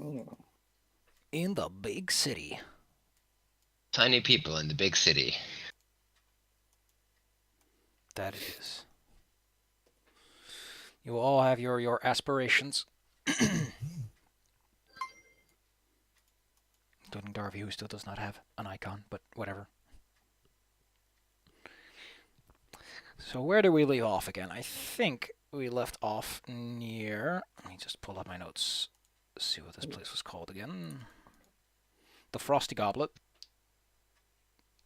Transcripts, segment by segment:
Oh. In the big city. Tiny people in the big city. That it is. You all have your aspirations. Including Darby, who still does not have an icon, but whatever. So where do we leave off again? I think we left off near... Let me just pull up my notes. See what this place was called again. The Frosty Goblet.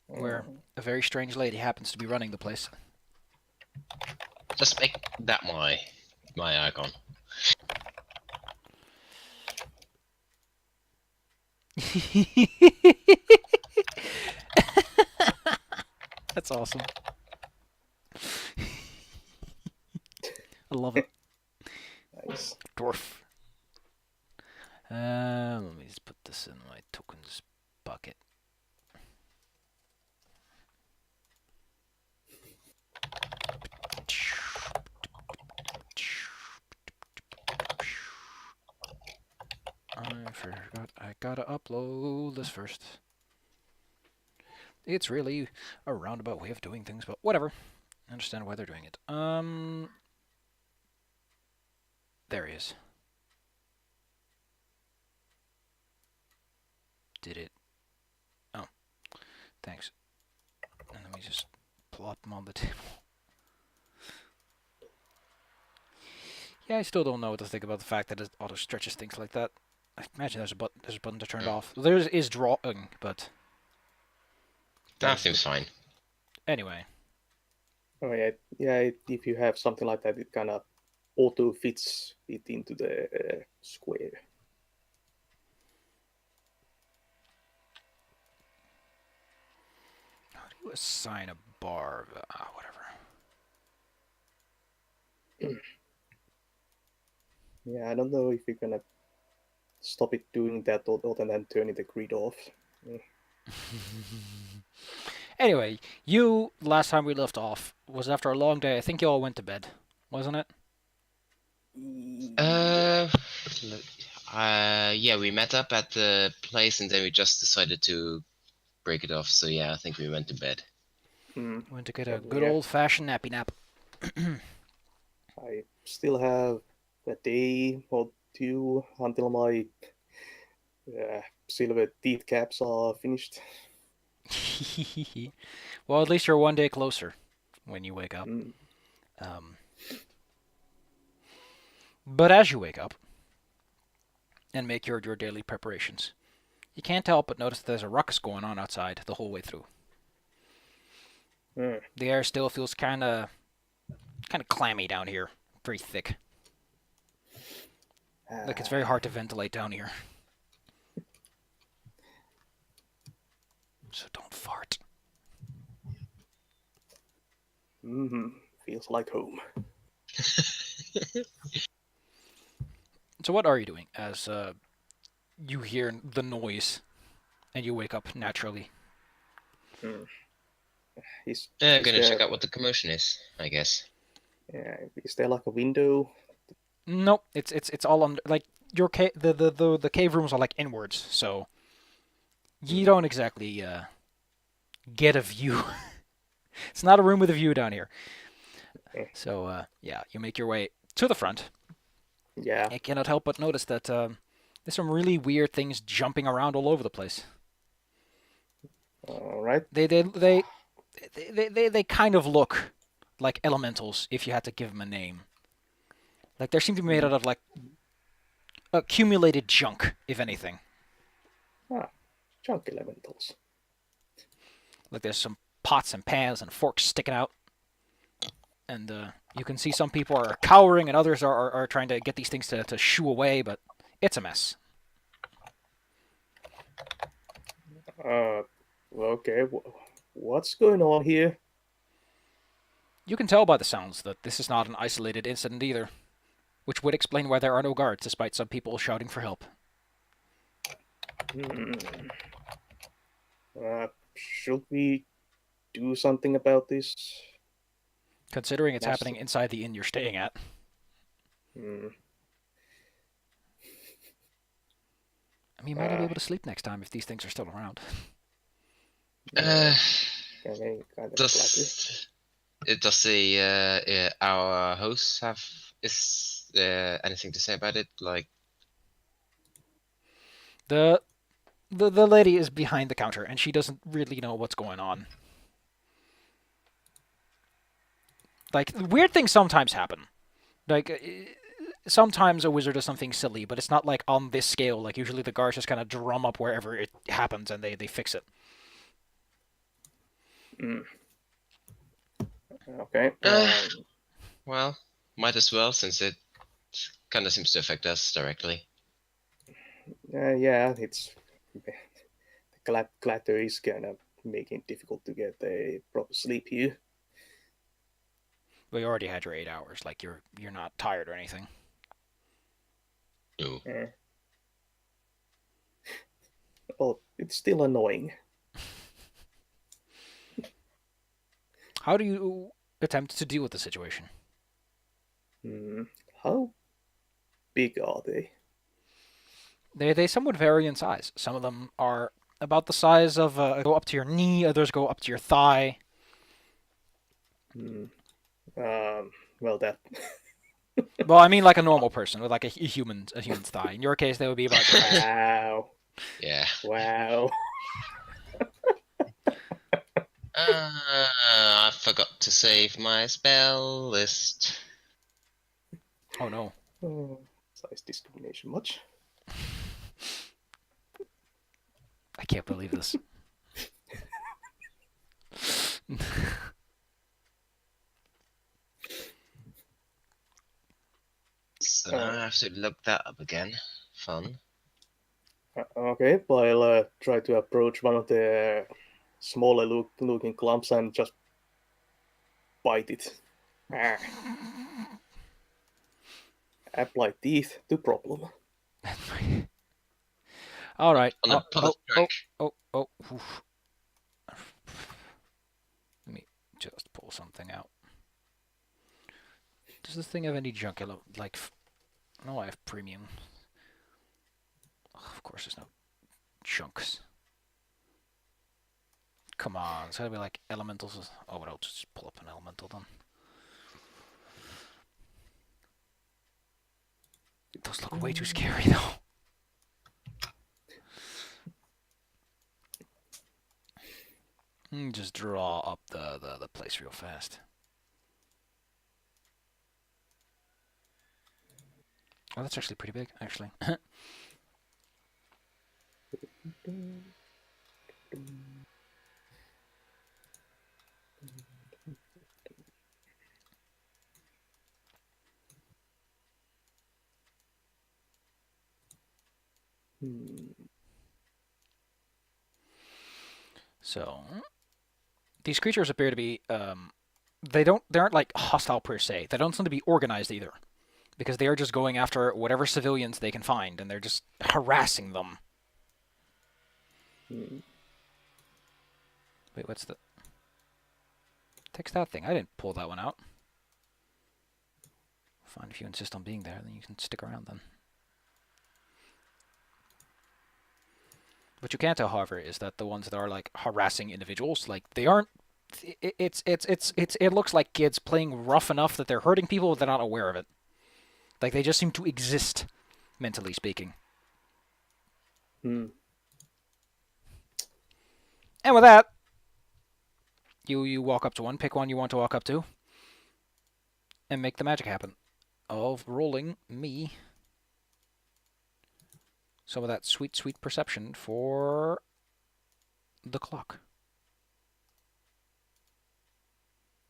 Where a very strange lady happens to be running the place. Just make that my icon. That's awesome. I love it. Nice. Dwarf. Let me just put this in my tokens bucket. I forgot I gotta upload this first. It's really a roundabout way of doing things, but whatever. I understand why they're doing it. There he is. Did it? Oh, thanks. And let me just plop him on the table. Yeah, I still don't know what to think about the fact that it auto stretches things like that. I imagine there's a button to turn it off. There is drawing, but That seems fine. Anyway. Oh yeah. If you have something like that, it kind of auto fits it into the square. How do you assign a bar? Whatever. Yeah, I don't know if you're gonna stop it doing that or then turning the grid off. Anyway, last time we left off was after a long day. I think you all went to bed, wasn't it? Yeah, we met up at the place and then we just decided to break it off. So yeah, I think we went to bed. Went to get a good old-fashioned nappy nap. I still have a day or two until my silver teeth caps are finished. Well, at least you're one day closer when you wake up. But as you wake up and make your daily preparations, you can't help but notice that there's a ruckus going on outside the whole way through. The air still feels kind of clammy down here, very thick. Like it's very hard to ventilate down here. So don't fart. Feels like home. So what are you doing as you hear the noise and you wake up naturally? I'm gonna check out what the commotion is, I guess. Yeah, is there like a window? Nope, it's all under, like your the cave rooms are like inwards, so you don't exactly get a view. It's not a room with a view down here. So yeah, you make your way to the front. Yeah. I cannot help but notice that there's some really weird things jumping around all over the place. All right. They kind of look like elementals if you had to give them a name. Like they seem to be made out of like accumulated junk, if anything. Junk elementals. Like there's some pots and pans and forks sticking out. And you can see some people are cowering and others are trying to get these things to shoo away, but it's a mess. Okay. What's going on here? You can tell by the sounds that this is not an isolated incident either, which would explain why there are no guards despite some people shouting for help. Should we do something about this? Considering it's happening inside the inn you're staying at. mean, you might not be able to sleep next time if these things are still around. Uh, Kind of does our host have anything to say about it? Like, The lady is behind the counter, and she doesn't really know what's going on. Like, weird things sometimes happen. Like, sometimes a wizard does something silly, but it's not like on this scale. Like, usually the guards just kind of drum up wherever it happens, and they fix it. Okay. well, might as well, since it kind of seems to affect us directly. Yeah, it's the clatter is kind of making it difficult to get a proper sleep here. Well, you already had your 8 hours. Like, you're not tired or anything. No. Oh, it's still annoying. How do you attempt to deal with the situation? How big are they? They somewhat vary in size. Some of them are about the size of go up to your knee. Others go up to your thigh. Well, that. Well, I mean like a normal person with like a human's thigh. In your case, they would be about your height. Wow. Yeah. Wow. I forgot to save my spell list. Oh no. Size discrimination much? I can't believe this. So now I have to look that up again. Fun. Okay, I'll try to approach one of the smaller looking clumps and just bite it. Apply teeth to problem. All right. On a public track. Oof. Let me just pull something out. Does this thing have any junk? Like, no, I have premium. Of course, there's no chunks. Come on, it's gotta be like elementals. Oh, but I'll just pull up an elemental then. Those look way too scary though. Just draw up the place real fast. Oh, that's actually pretty big, actually. So, these creatures appear to be, they aren't like hostile per se. They don't seem to be organized either. Because they are just going after whatever civilians they can find, and they're just harassing them. Wait, what's the... Text that thing. I didn't pull that one out. Fine, if you insist on being there, then you can stick around then. What you can't tell, however, is that the ones that are like harassing individuals, like they aren't. It looks like kids playing rough enough that they're hurting people, but they're not aware of it. Like they just seem to exist, mentally speaking. And with that, you walk up to one, pick one you want to walk up to, and make the magic happen. Of rolling me some of that sweet, sweet perception for the clock.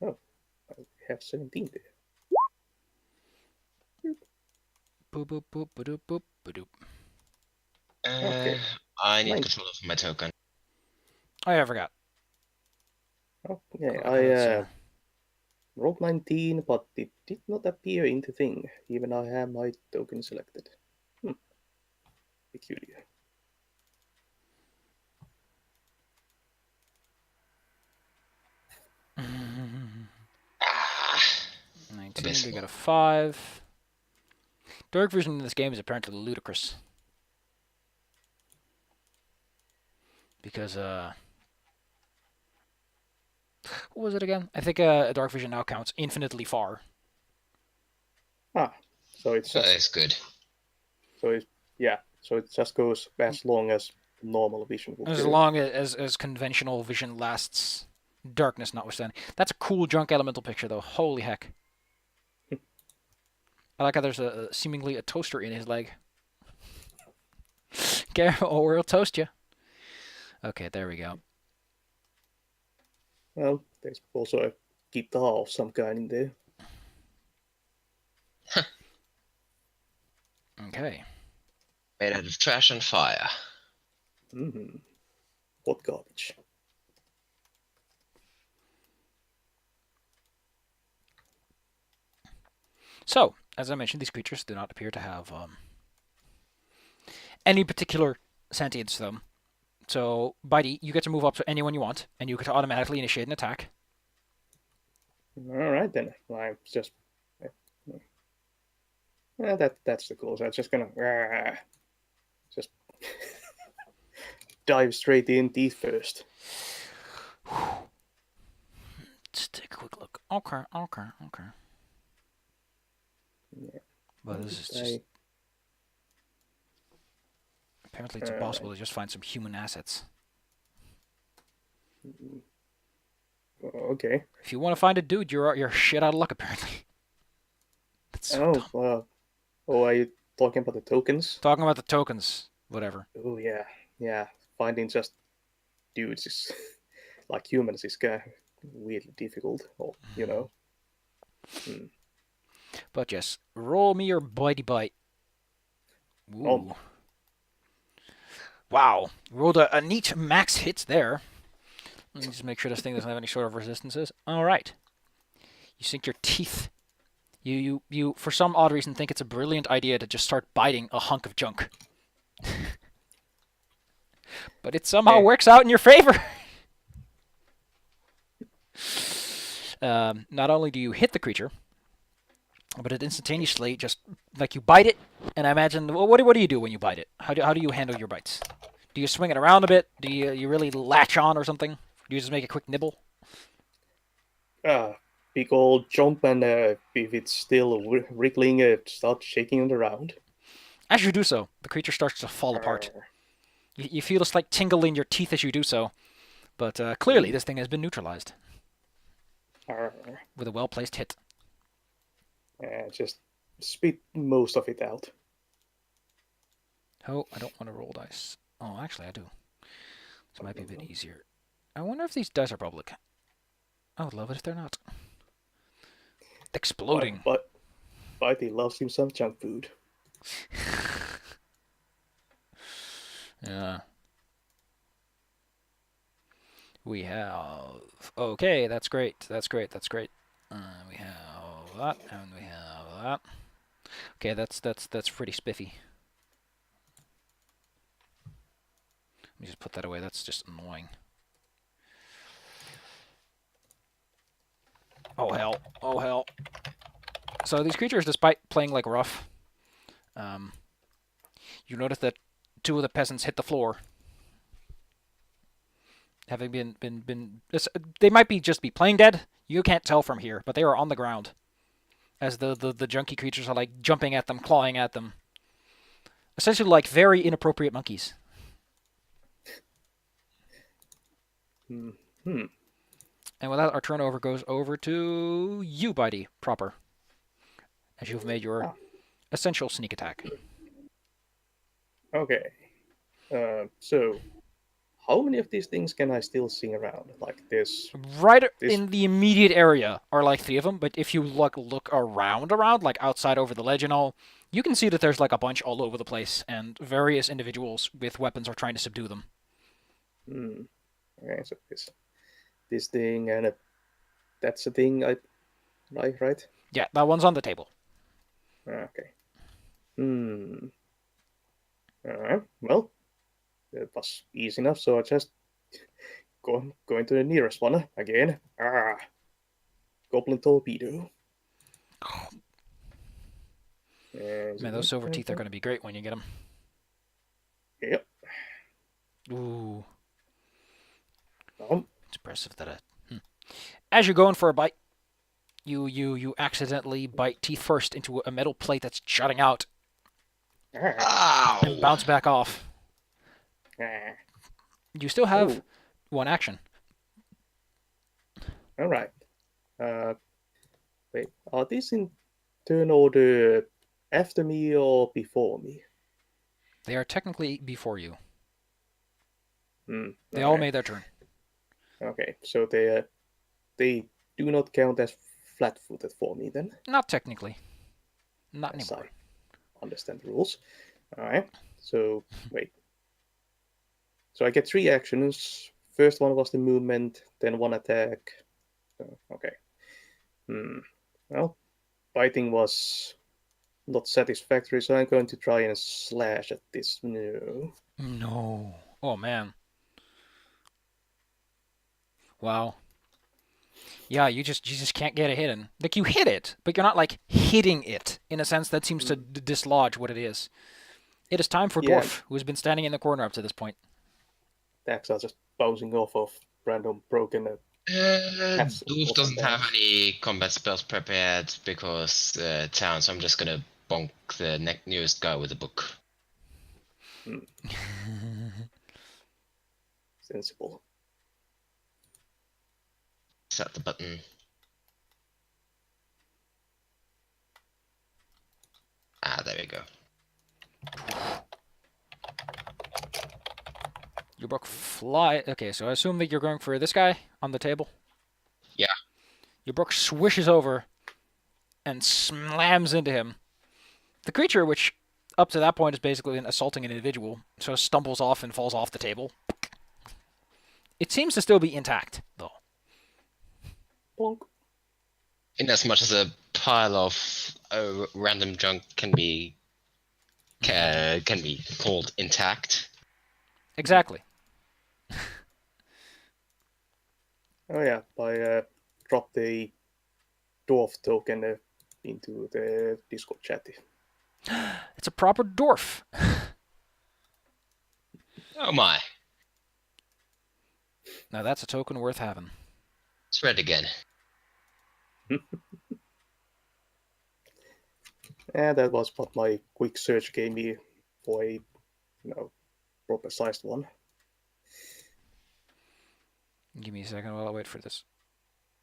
Oh, I have 17 there. Boop, boop, boop, boop, boop, boop. Okay. I need 19. control of my token. Oh, yeah, I forgot. Okay, I rolled 19, but it did not appear in the thing, even I have my token selected. Peculiar. Mm-hmm. 19, Abysmal. we got a 5. Dark vision in this game is apparently ludicrous. because what was it again? I think dark vision now counts infinitely far. So it's just It's good. so it just goes as long as normal vision would As do. long as conventional vision lasts, darkness notwithstanding. That's a cool junk elemental picture, though. Holy heck. I like how there's seemingly a toaster in his leg. Careful, or he'll toast you. Okay, there we go. Well, there's also a guitar of some kind in there. Okay. Made out of trash and fire. Mm-hmm. What garbage? So, as I mentioned, these creatures do not appear to have any particular sentience to them. So, Bitey, you get to move up to anyone you want, and you get to automatically initiate an attack. All right then. I'm just that's the goal. So I'm just gonna just dive straight in teeth first. Let's take a quick look. Okay. Yeah. Well, this is just... Apparently it's impossible to just find some human assets. Okay. If you want to find a dude, you're shit out of luck, apparently. That's so dumb. Are you talking about the tokens? Talking about the tokens. Whatever. Oh, yeah. Finding just dudes is like humans is kind of weirdly difficult, or you know. But yes, roll me your bitey bite. Ooh. Oh. Wow. Rolled a neat max hit there. Let me just make sure this thing doesn't have any sort of resistances. Alright. You sink your teeth. You, for some odd reason, think it's a brilliant idea to just start biting a hunk of junk. But it somehow works out in your favor. Not only do you hit the creature, but it instantaneously just, like, you bite it, and I imagine, well, what do you do when you bite it? How do you handle your bites? Do you swing it around a bit? Do you really latch on or something? Do you just make a quick nibble? Big old jump, and if it's still wriggling, start shaking it around. As you do so, the creature starts to fall apart. You feel a slight tingle in your teeth as you do so, but clearly this thing has been neutralized with a well-placed hit. Just spit most of it out. Oh, I don't want to roll dice. Oh, actually, I do. This might be a bit easier. I wonder if these dice are public. I would love it if they're not. Exploding. But Bitey loves him some junk food. Yeah. We have... Okay, that's great. We have that, and we have that. Okay, that's pretty spiffy. Let me just put that away. That's just annoying. Oh hell. So these creatures, despite playing like rough, you notice that two of the peasants hit the floor. Having been they might just be playing dead. You can't tell from here, but they are on the ground. As the junky creatures are like jumping at them, clawing at them. Essentially like very inappropriate monkeys. And with that, our turnover goes over to you, Bitey, proper. As you've made your essential sneak attack. Okay. So, how many of these things can I still see around? Like this? In the immediate area are like 3 of them, but if you look around, like outside over the ledge and all, you can see that there's like a bunch all over the place, and various individuals with weapons are trying to subdue them. Okay, so this thing, and that's the thing right? Yeah, that one's on the table. Okay. Alright, well, it was easy enough, so I just going to the nearest one again. Goblin torpedo. Man, those silver teeth are going to be great when you get them. Yep. Ooh. It's impressive that as you're going for a bite, you accidentally bite teeth first into a metal plate that's jutting out and bounce back off. You still have one action. All right. Wait, are these in turn order after me or before me? They are technically before you. They all all right. made their turn. Okay, so they do not count as flat-footed for me then. Not technically. Not Yes, anymore. I understand the rules. All right. So wait. So I get 3 actions. First one was the movement, then 1 attack. Okay. Well, biting was not satisfactory, so I'm going to try and slash at this. No. Oh man. Wow. Yeah, you just can't get a hit in. Like, you hit it, but you're not like hitting it in a sense that seems to dislodge what it is. It is time for Dwarf, who has been standing in the corner up to this point. Attacks are just bouncing off of random broken. Doof doesn't have any combat spells prepared because town, so I'm just gonna bonk the newest guy with a book. Sensible. Set the button. Ah, there we go. Your book fly. Okay, so I assume that you're going for this guy on the table. Yeah. Your book swishes over and slams into him. The creature, which up to that point is basically assaulting an individual, sort of stumbles off and falls off the table. It seems to still be intact, though. Bonk. In as much as a pile of random junk can be called intact. Exactly. Oh yeah, I dropped the dwarf token into the Discord chat. It's a proper dwarf. Oh my. Now that's a token worth having. It's red again. And that was what my quick search gave me for a, proper sized one. Give me a second while I wait for this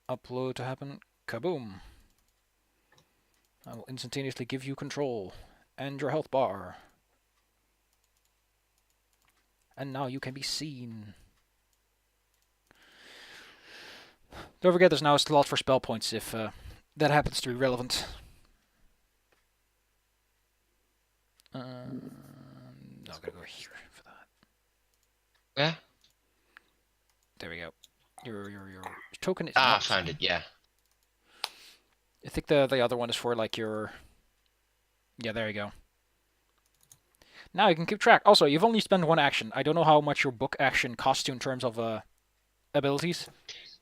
upload to happen. Kaboom. I will instantaneously give you control and your health bar. And now you can be seen. Don't forget there's now a slot for spell points if that happens to be relevant. I'm gonna go here for that. Yeah? There we go. Your token is Ah, not. found it, yeah. I think the other one is for like your. Yeah, there you go. Now you can keep track. Also, you've only spent 1 action. I don't know how much your book action costs you in terms of abilities.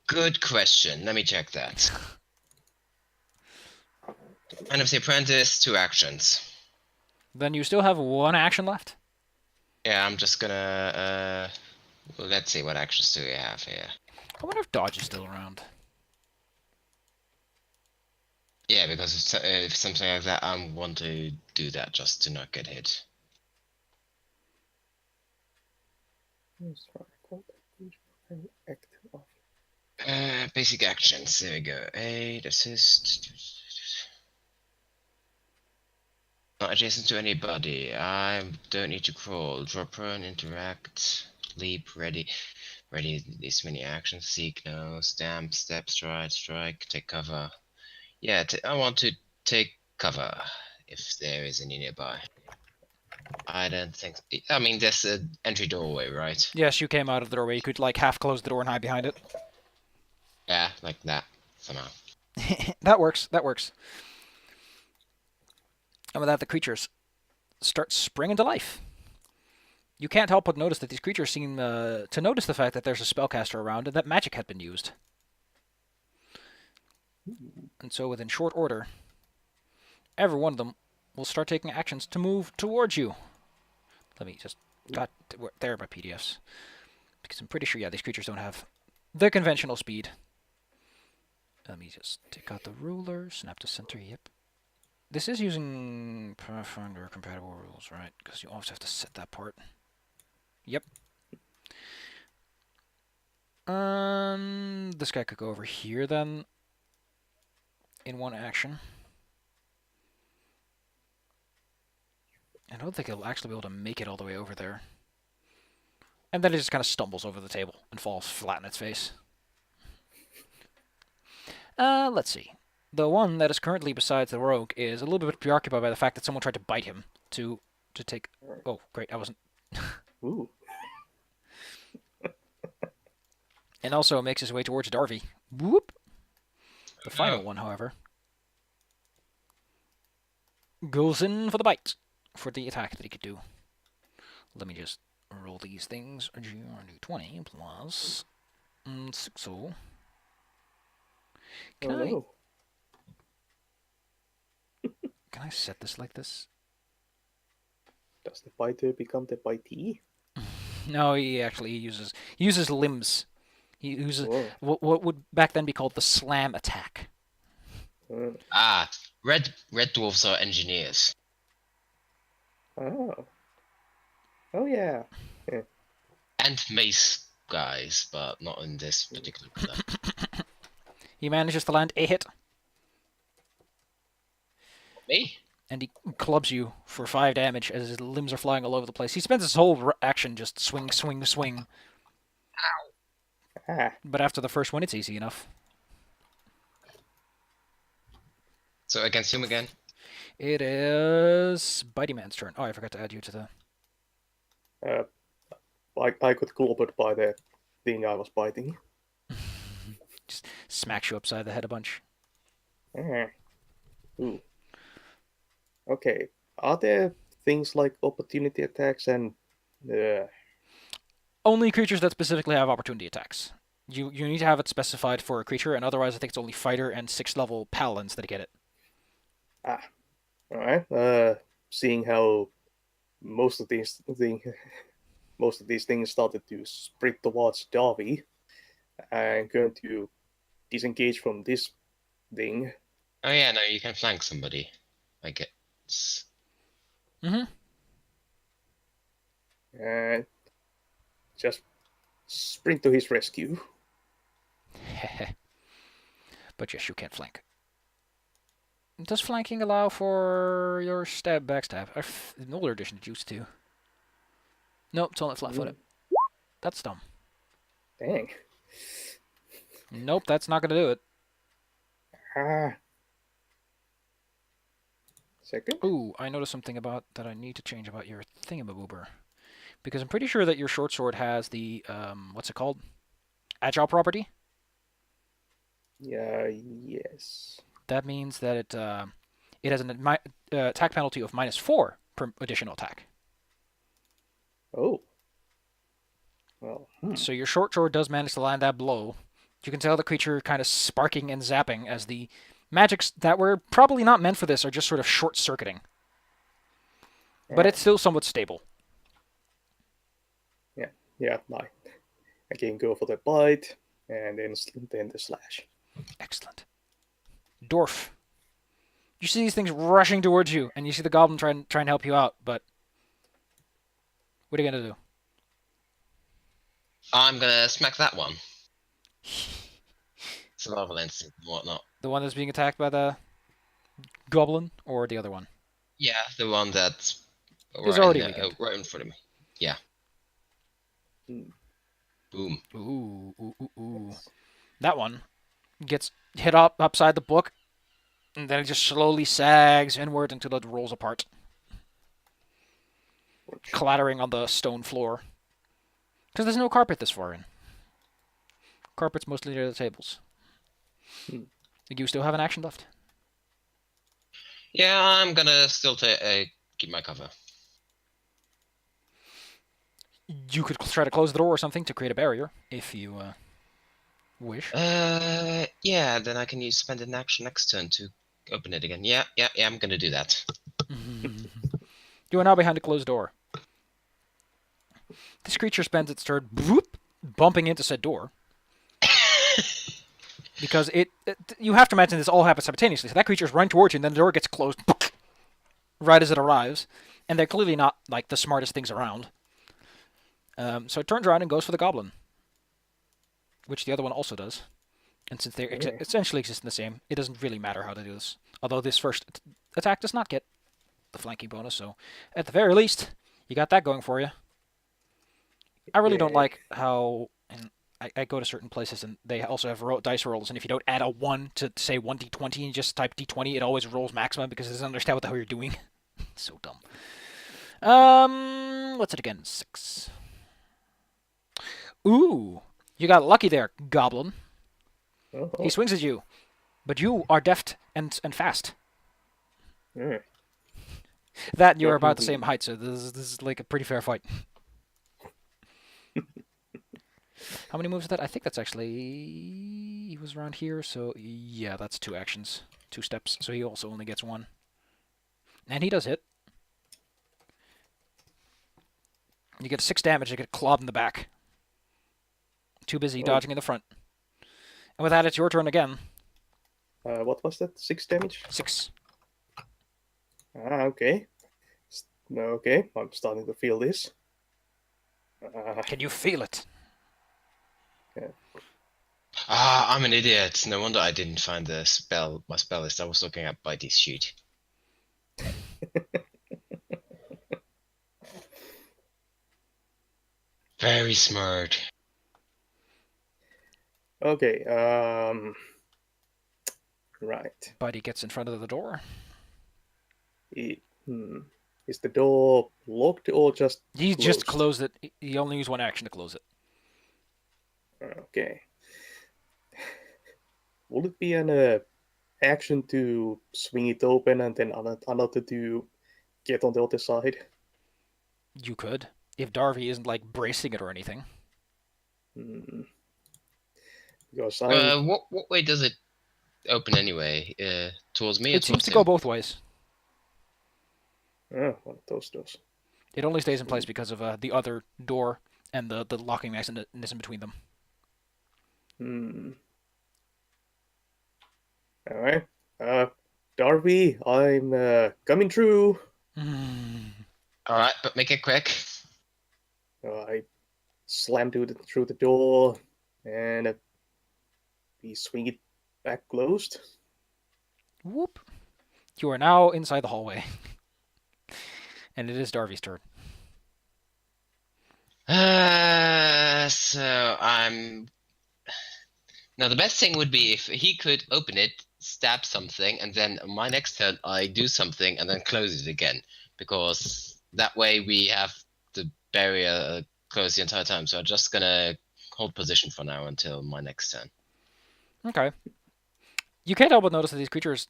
Good question. Let me check that. Hand of the Apprentice, 2 actions. Then you still have 1 action left. Yeah, I'm just gonna well, let's see, what actions do we have here? I wonder if dodge is still around. Yeah, because if something like that, I want to do that just to not get hit. Basic actions, there we go. Aid, assist. Not adjacent to anybody. I don't need to crawl. Draw prone, interact, leap, ready. Ready this many actions. Seek, no. Stamp, step, stride, strike, take cover. Yeah, I want to take cover if there is any nearby. I don't think. I mean, there's an entry doorway, right? Yes, you came out of the doorway. You could like half close the door and hide behind it. Yeah, like that somehow. That works. That works. And with that, the creatures start springing to life. You can't help but notice that these creatures seem to notice the fact that there's a spellcaster around and that magic had been used. And so within short order, every one of them will start taking actions to move towards you. Let me just... God, there are my PDFs. Because I'm pretty sure, yeah, these creatures don't have The conventional speed. Let me just take out the ruler, snap to center, yep. This is using Pathfinder compatible rules, right? Because you always have to set that part. Yep. This guy could go over here then. In one action. I don't think he'll actually be able to make it all the way over there. And then it just kind of stumbles over the table and falls flat in its face. Let's see. The one that is currently beside the rogue is a little bit preoccupied by the fact that someone tried to bite him to take... Oh, great, I wasn't... Ooh. And also makes his way towards Darby. Whoop! The final one, however, goes in for the bite, for the attack that he could do. Let me just roll these things. 20 plus 6. Can I set this like this? Does the biter become the bitee? No, he actually uses limbs. He uses what would back then be called the slam attack. Red dwarves are engineers. Oh. Oh yeah. And mace guys, but not in this particular product. He manages to land a hit. Me? And he clubs you for 5 damage as his limbs are flying all over the place. He spends his whole action just swing, swing, swing. Ah. But after the first one, it's easy enough. So against him again? It is Bitey Man's turn. Oh, I forgot to add you to the... I got clobbered by the thing I was biting. Just smacks you upside the head a bunch. Ooh. Okay. Are there things like opportunity attacks and... Only creatures that specifically have opportunity attacks. You need to have it specified for a creature, and otherwise I think it's only fighter and 6th level paladins that get it. Alright. Seeing how most of these things started to sprint towards Darby, I'm going to disengage from this thing. Oh yeah, no, you can flank somebody. I guess. Mm-hmm. And just sprint to his rescue. But yes, you can't flank. Does flanking allow for your backstab? In older edition it used to. Nope, it's only flat-footed. That's dumb. Dang. Nope, that's not going to do it. Second? Ooh, I noticed something about that I need to change about your thingamaboober. Because I'm pretty sure that your short sword has the, what's it called? Agile property? Yeah, yes. That means that it has an attack penalty of -4 per additional attack. Oh. Well, So your short sword does manage to land that blow. You can tell the creature kind of sparking and zapping as the magics that were probably not meant for this are just sort of short-circuiting. But it's still somewhat stable. Yeah, I can go for the bite, and then the slash. Excellent. Dwarf. You see these things rushing towards you, and you see the goblin try and help you out, but what are you going to do? I'm gonna smack that one. Survival instinct and whatnot. The one that's being attacked by the goblin, or the other one? Yeah, the one that's It's already weakened. right in front of me. Yeah. Boom. Ooh. That one gets hit upside the book, and then it just slowly sags inward until it rolls apart, clattering on the stone floor. Because there's no carpet this far in. Carpet's mostly near the tables. You still have an action left. Yeah, I'm gonna still keep my cover. You could try to close the door or something to create a barrier, if you wish. Yeah, then I can spend an action next turn to open it again. Yeah, I'm gonna do that. You are now behind a closed door. This creature spends its turn bumping into said door. Because you have to imagine this all happens simultaneously. So that creature's running towards you, and then the door gets closed right as it arrives. And they're clearly not like the smartest things around. So it turns around and goes for the goblin, which the other one also does. And since they essentially exist in the same, it doesn't really matter how they do this. Although this first attack does not get the flanking bonus, so at the very least, you got that going for you. I really don't like how I go to certain places and they also have dice rolls, and if you don't add a 1 to, say, 1d20 and just type d20, it always rolls maximum because it doesn't understand what the hell you're doing. So dumb. What's it again? 6. Ooh, you got lucky there, goblin. Oh. He swings at you, but you are deft and fast. Yeah. That and you're about the same height, so this is like a pretty fair fight. How many moves is that? I think that's actually... He was around here, so yeah, that's 2 actions. 2 steps, so he also only gets 1. And he does hit. You get 6 damage, you get clawed in the back. Too busy dodging in the front. And with that, it's your turn again. What was that? 6 damage? 6. Okay. Okay, I'm starting to feel this. Can you feel it? Yeah. I'm an idiot. No wonder I didn't find my spell list. I was looking at Bitey's sheet. Very smart. Okay, right. Buddy gets in front of the door. Is the door locked or just He closed? just closed it. He only used 1 action to close it. Okay. Would it be an action to swing it open and then another to get on the other side? You could. If Darby isn't, like, bracing it or anything. Because what way does it open anyway? Towards me or It seems towards to him? go both ways. one of those does. It only stays in place because of the other door and the locking mechanism between them. Alright. Darby, I'm coming through. Alright, but make it quick. I slam through the door and we swing it back closed. Whoop. You are now inside the hallway. And it is Darby's turn. So I'm... Now the best thing would be if he could open it, stab something, and then on my next turn I do something and then close it again. Because that way we have the barrier closed the entire time. So I'm just gonna hold position for now until my next turn. Okay. You can't help but notice that these creatures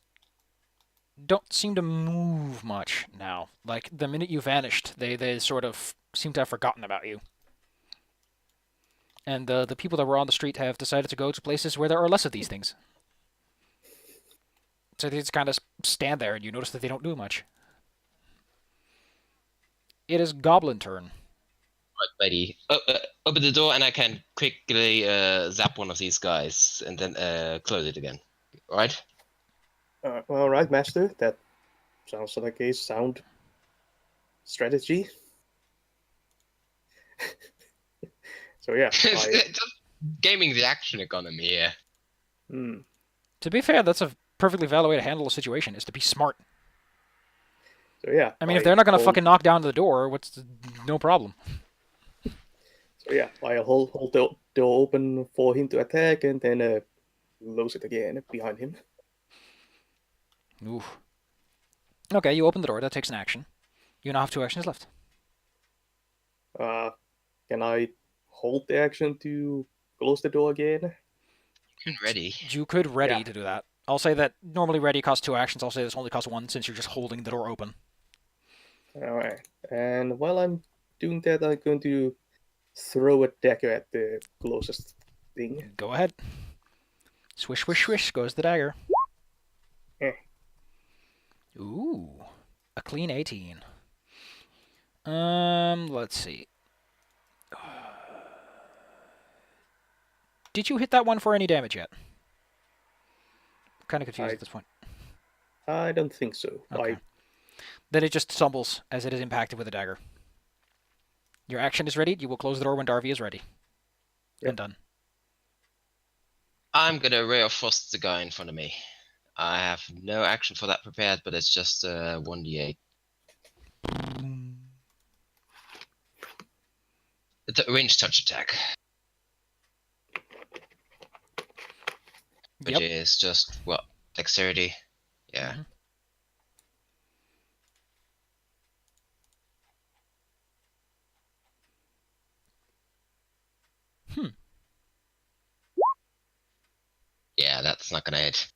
don't seem to move much now. Like, the minute you vanished, they sort of seem to have forgotten about you. And the people that were on the street have decided to go to places where there are less of these things. So they just kind of stand there, and you notice that they don't do much. It is Goblin turn. Right, buddy. Open the door and I can quickly zap one of these guys and then close it again. Alright? Alright, Master. That sounds like a sound strategy. So yeah. Just gaming the action economy here. To be fair, that's a perfectly valid way to handle a situation, is to be smart. So yeah. I mean, if they're not going to fucking knock down the door, no problem. So yeah, I'll hold the door open for him to attack and then close it again behind him. Oof. Okay, you open the door. That takes an action. You now have 2 actions left. Can I hold the action to close the door again? Ready. You could ready to do that. I'll say that normally ready costs 2 actions. I'll say this only costs 1 since you're just holding the door open. Alright. And while I'm doing that, I'm going to throw a dagger at the closest thing. Go ahead. Swish, swish, swish goes the dagger. Ooh. A clean 18. Let's see. Did you hit that one for any damage yet? kind of confused I- at this point. I don't think so. Okay. Then it just stumbles as it is impacted with a dagger. Your action is ready. You will close the door when Darby is ready. Yep. And done. I'm gonna Ray of Frost the guy in front of me. I have no action for that prepared, but it's just 1d8. It's a ranged touch attack. Which Yep. is just, what, dexterity? Yeah. Mhm. Yeah, that's not gonna hit.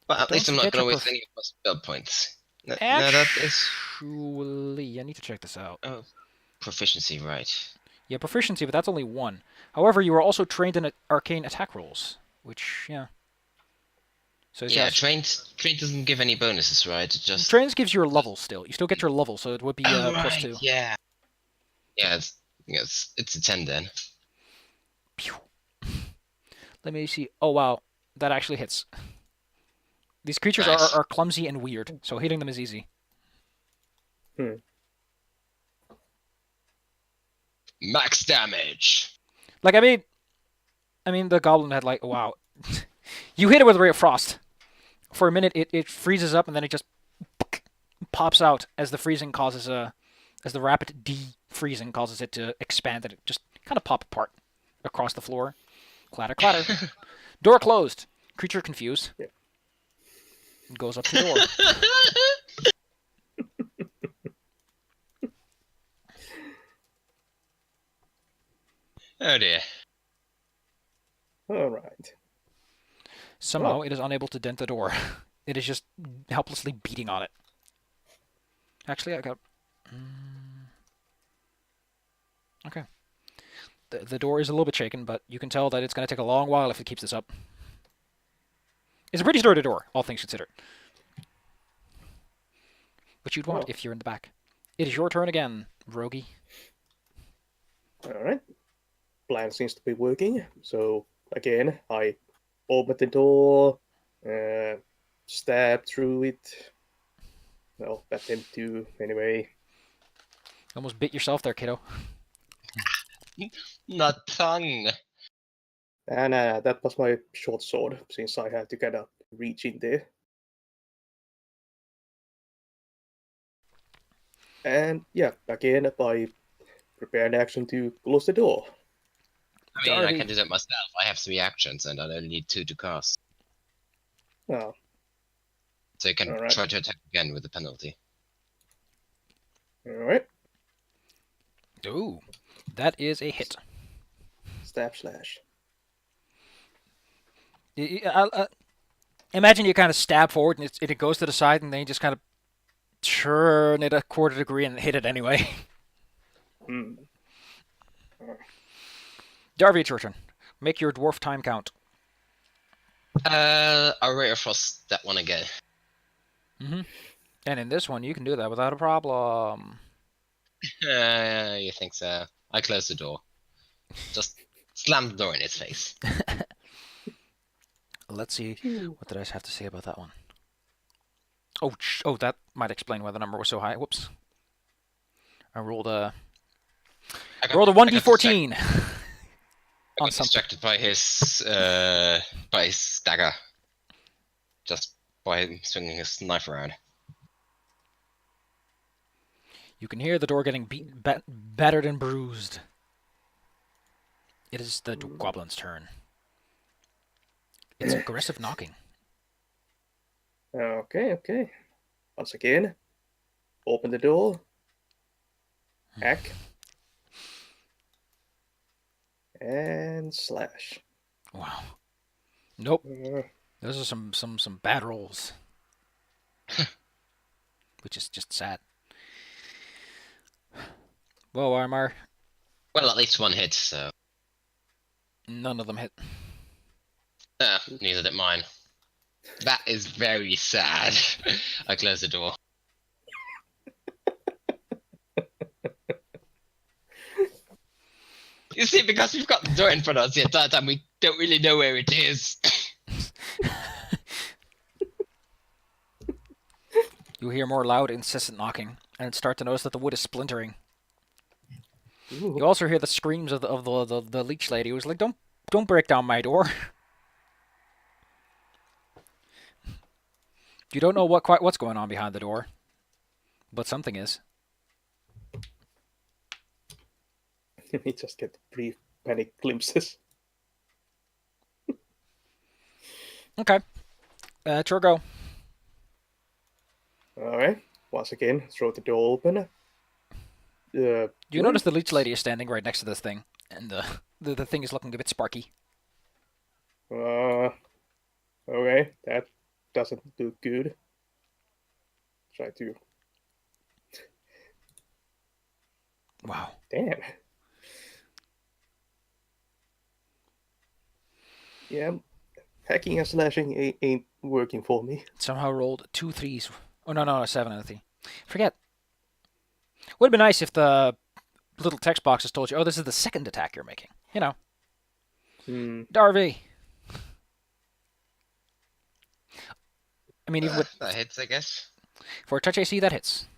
But at Don't least I'm not forget gonna your waste any of my spell points. No, that is Actually, I need to check this out. proficiency, right? Yeah, proficiency, but that's only 1. However, you are also trained in arcane attack rolls, which, yeah. So Yeah, trained doesn't give any bonuses, right? It just trains gives you your level still. You still get your level, so it would be oh, plus right, 2. yeah. Yeah, it's a 10 then. Pew. Let me see. Oh wow, that actually hits. These creatures Nice. are clumsy and weird, so hitting them is easy. Max damage. Like I mean the goblin had like wow. You hit it with a ray of frost. For a minute, it freezes up and then it just pops out as the freezing causes as the rapid de-freezing causes it to expand and it just kind of pop apart across the floor. Clatter, clatter. Door closed. Creature confused. Yeah. Goes up to the door. Oh dear. All right. Somehow it is unable to dent the door. It is just helplessly beating on it. Actually, I got... Okay. The door is a little bit shaken, but you can tell that it's going to take a long while if it keeps this up. It's a pretty sturdy door, all things considered. Which you'd want if you're in the back. It is your turn again, Rogie. All right. Plan seems to be working. So again, I open the door, stab through it. Well, attempt to anyway. Almost bit yourself there, kiddo. Not tongue. And that was my short sword, since I had to kind of reach in there. And yeah, again, I prepare an action to close the door. I mean, Darby. I can do that myself. I have 3 actions and I only need 2 to cast. Oh, So you can Alright. try to attack again with the penalty. all right. Ooh, that is a hit. Stab slash. Imagine you kind of stab forward and it goes to the side and then you just kind of turn it a quarter degree and hit it anyway. Hmm. Darby, it's your turn. Make your dwarf time count. I'll Ray of Frost that one again. Mm-hmm. And in this one, you can do that without a problem. You think so? I close the door. Just slam the door in his face. Let's see. What did I have to say about that one? Oh, that might explain why the number was so high. Whoops. I rolled a I got 1d14 I on got something. distracted by his dagger. Just by him swinging his knife around. You can hear the door getting battered and bruised. It is the goblin's turn. It's aggressive knocking. Okay. Once again, open the door. Hack. And slash. Wow. Nope. Uh, Those are some bad rolls. Which is just sad. Whoa, Armor. Well, at least one hit, so. None of them hit. Neither did mine. That is very sad. I close the door. You see, because we've got the door in front of us the entire time, we don't really know where it is. You hear more loud, insistent knocking, and start to notice that the wood is splintering. Ooh. You also hear the screams of the leech lady, who's like, "Don't break down my door." You don't know what's going on behind the door, but something is. We just get brief panic glimpses. Okay, it's your go. Alright, once again, throw the door open. You notice the leech lady is standing right next to this thing, and the thing is looking a bit sparky. Okay, that doesn't look good. Try to... Wow. Damn. Yeah, hacking and slashing ain't working for me. Somehow rolled 2 3s. Oh, no, a 7 and a 3. Forget. Would have been nice if the little text boxes told you, oh, this is the second attack you're making. You know. Darby. I mean, even with... That hits, I guess. For a touch AC, that hits.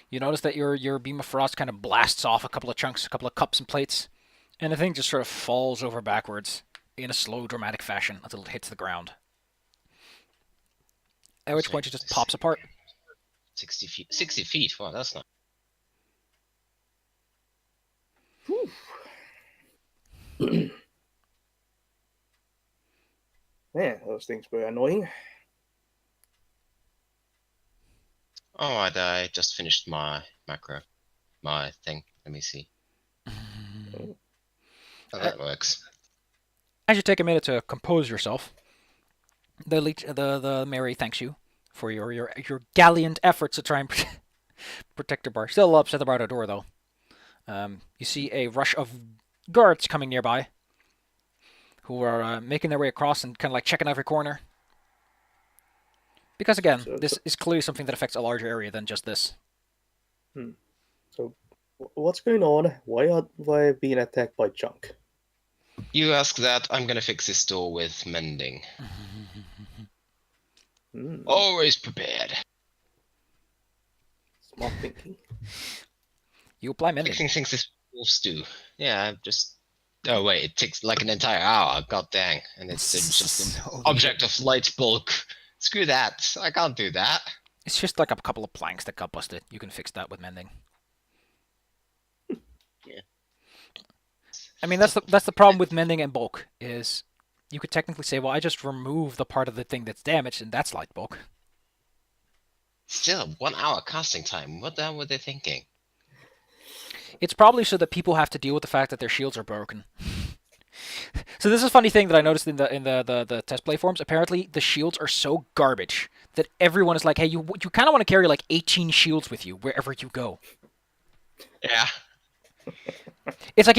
You notice that your beam of frost kind of blasts off a couple of chunks, a couple of cups and plates, and the thing just sort of falls over backwards in a slow, dramatic fashion until it hits the ground. At which point it just pops apart. 60 feet. 60 feet? Wow, that's not... Man, those things were annoying. Alright, I just finished my macro. My thing. Let me see. How that works. As you take a minute to compose yourself, the Mary thanks you for your gallant efforts to try and protect her bar. Still a little upset about her door, though. You see a rush of guards coming nearby, who are making their way across and kind of like checking every corner. Because again, this is clearly something that affects a larger area than just this. So, what's going on? Why are I being attacked by junk? You ask that, I'm gonna fix this door with mending. Always prepared. Smart thinking. You apply mending. Fixing things is wolves do. Yeah, just... Oh wait, it takes like an entire hour, god dang. And it's just an object of light bulk. Screw that, I can't do that. It's just like a couple of planks that got busted. You can fix that with mending. Yeah. I mean, that's the problem with mending and bulk, is you could technically say, well, I just remove the part of the thing that's damaged, and that's light bulk. Still, 1 hour casting time. What the hell were they thinking? It's probably so that people have to deal with the fact that their shields are broken. So this is a funny thing that I noticed in the test play forums. Apparently, the shields are so garbage that everyone is like, hey, you kind of want to carry like 18 shields with you wherever you go. Yeah. It's like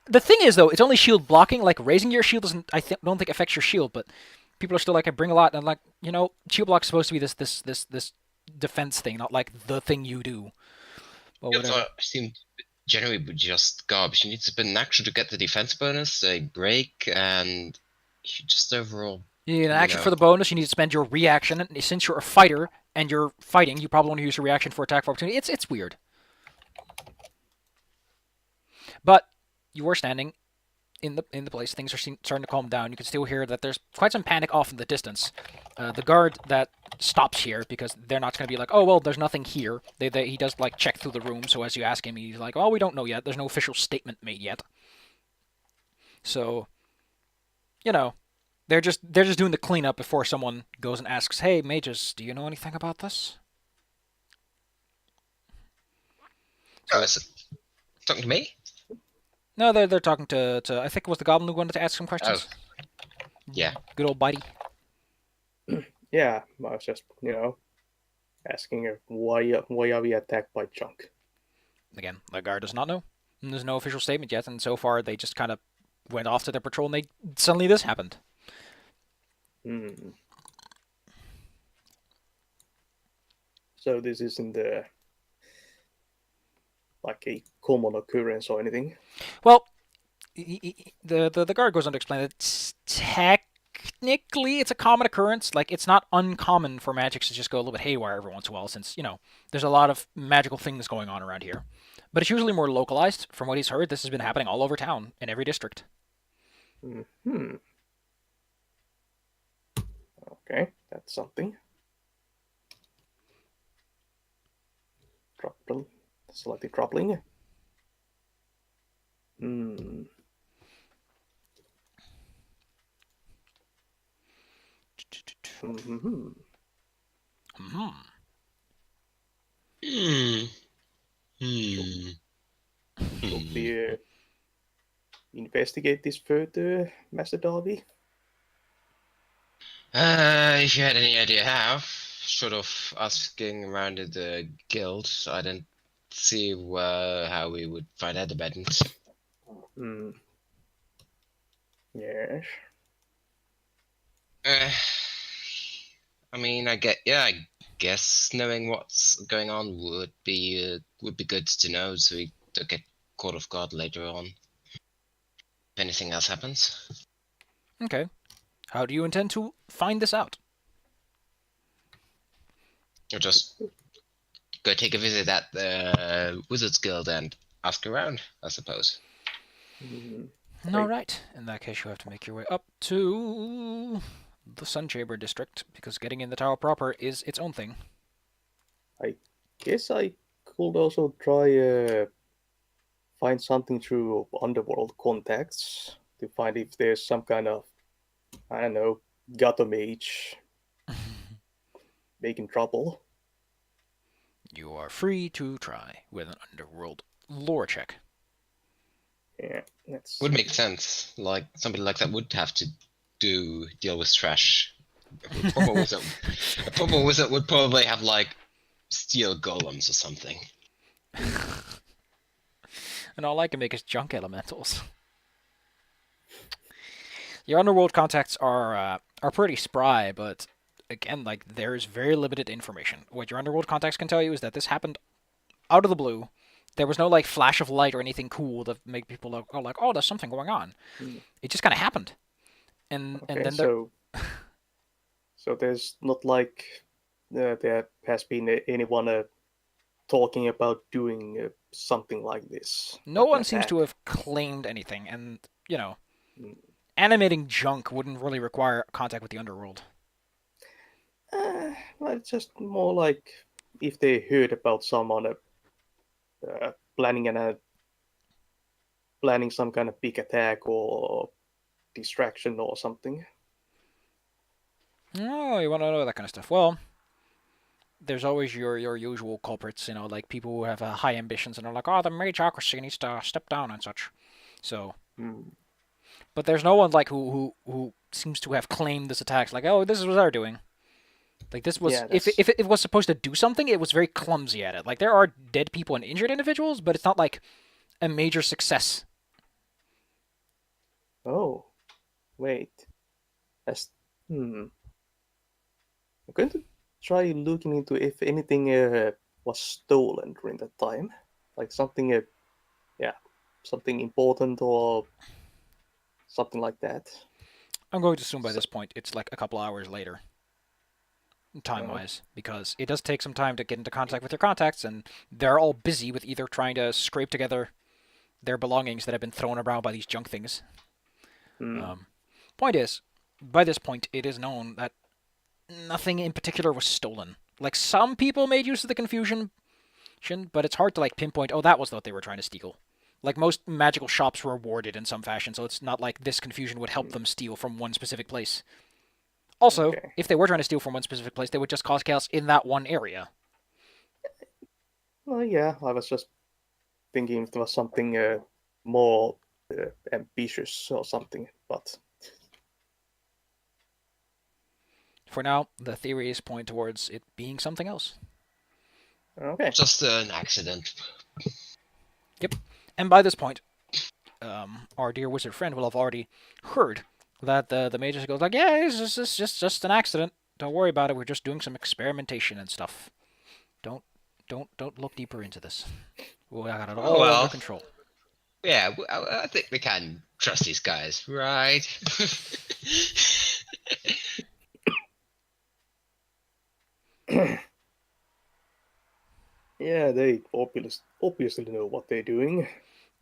the thing is though, it's only shield blocking. Like raising your shield doesn't, don't think affects your shield, but people are still like, I bring a lot, and I'm like, you know, shield block is supposed to be this defense thing, not like the thing you do. Well, whatever. Seem generally just garbage. You need to spend an action to get the defense bonus, a break, and just overall. You need an action for the bonus. You need to spend your reaction. And since you're a fighter and you're fighting, you probably want to use your reaction for attack for opportunity. It's weird. But you were standing in the place. Things are starting to calm down. You can still hear that there's quite some panic off in the distance. The guard that stops here, because they're not going to be like, oh well, there's nothing here. He does like check through the room. So as you ask him, he's like, oh, we don't know yet. There's no official statement made yet. So, you know, they're just doing the cleanup before someone goes and asks, hey, mages, do you know anything about this? Oh, is it talking to me? No, they're talking to I think it was the goblin who wanted to ask some questions. Oh. Yeah. Good old Bitey. Yeah, I was just, asking her why are we attacked by junk? Again, the guard does not know. And there's no official statement yet, and so far they just kind of went off to their patrol, and suddenly this happened. So this isn't like a common occurrence or anything? Well, the guard goes on to explain that technically it's a common occurrence. Like, it's not uncommon for magics to just go a little bit haywire every once in a while, since, there's a lot of magical things going on around here. But it's usually more localized. From what he's heard, this has been happening all over town, in every district. Hmm. Okay, that's something. Slightly troubling. Hmm. Mm-hmm. Hmm. Should we investigate this further, Master Darby? If you had any idea how, short of asking around the guild, I didn't see how we would find out about it. Hmm. Yes. I mean, I guess knowing what's going on would be good to know, so we don't get caught off guard later on. If anything else happens. Okay. How do you intend to find this out? Or just go take a visit at the Wizards Guild and ask around, I suppose. All right. In that case, you have to make your way up to the Sun Chamber district, because getting in the tower proper is its own thing. I guess I could also try find something through underworld contacts to find if there's some kind of, I don't know, Hand of Mage making trouble. You are free to try with an underworld lore check. Yeah, that's Would make sense. Like somebody like that would have to deal with trash. A proper wizard would probably have like steel golems or something. And all I can make is junk elementals. Your underworld contacts are pretty spry, but again, like, there's very limited information. What your underworld contacts can tell you is that this happened out of the blue. There was no like flash of light or anything cool to make people look, oh, there's something going on. It just kind of happened, and then so there's not like there has been anyone talking about doing something like this. no like one an seems attack. to have claimed anything, and animating junk wouldn't really require contact with the underworld. Well, it's just more like if they heard about someone planning planning some kind of big attack or distraction or something. Oh, you want to know that kind of stuff? Well, there's always your usual culprits, like people who have high ambitions and are like, oh, the mageocracy needs to step down and such. So, but there's no one like who seems to have claimed this attack. Like, oh, this is what they're doing. Like, this was, if it was supposed to do something, it was very clumsy at it. Like, there are dead people and injured individuals, but it's not like a major success. Oh, wait. I'm going to try looking into if anything was stolen during that time, like something, something important or something like that. I'm going to assume by this point it's like a couple hours later, time-wise, because it does take some time to get into contact with your contacts, and they're all busy with either trying to scrape together their belongings that have been thrown around by these junk things. Point is, by this point, it is known that nothing in particular was stolen. Like, some people made use of the confusion, but it's hard to like pinpoint, oh, that was what they were trying to steal. Like, most magical shops were warded in some fashion, so it's not like this confusion would help them steal from one specific place. Also, if they were trying to steal from one specific place, they would just cause chaos in that one area. Well, yeah, I was just thinking if there was something more ambitious or something, but for now, the theories point towards it being something else. Okay. Just an accident. Yep. And by this point, our dear wizard friend will have already heard that the mage just goes like, yeah, it's just an accident. Don't worry about it. We're just doing some experimentation and stuff. Don't look deeper into this. We got it all under control. Yeah, I think we can trust these guys, right? Yeah, they obviously know what they're doing.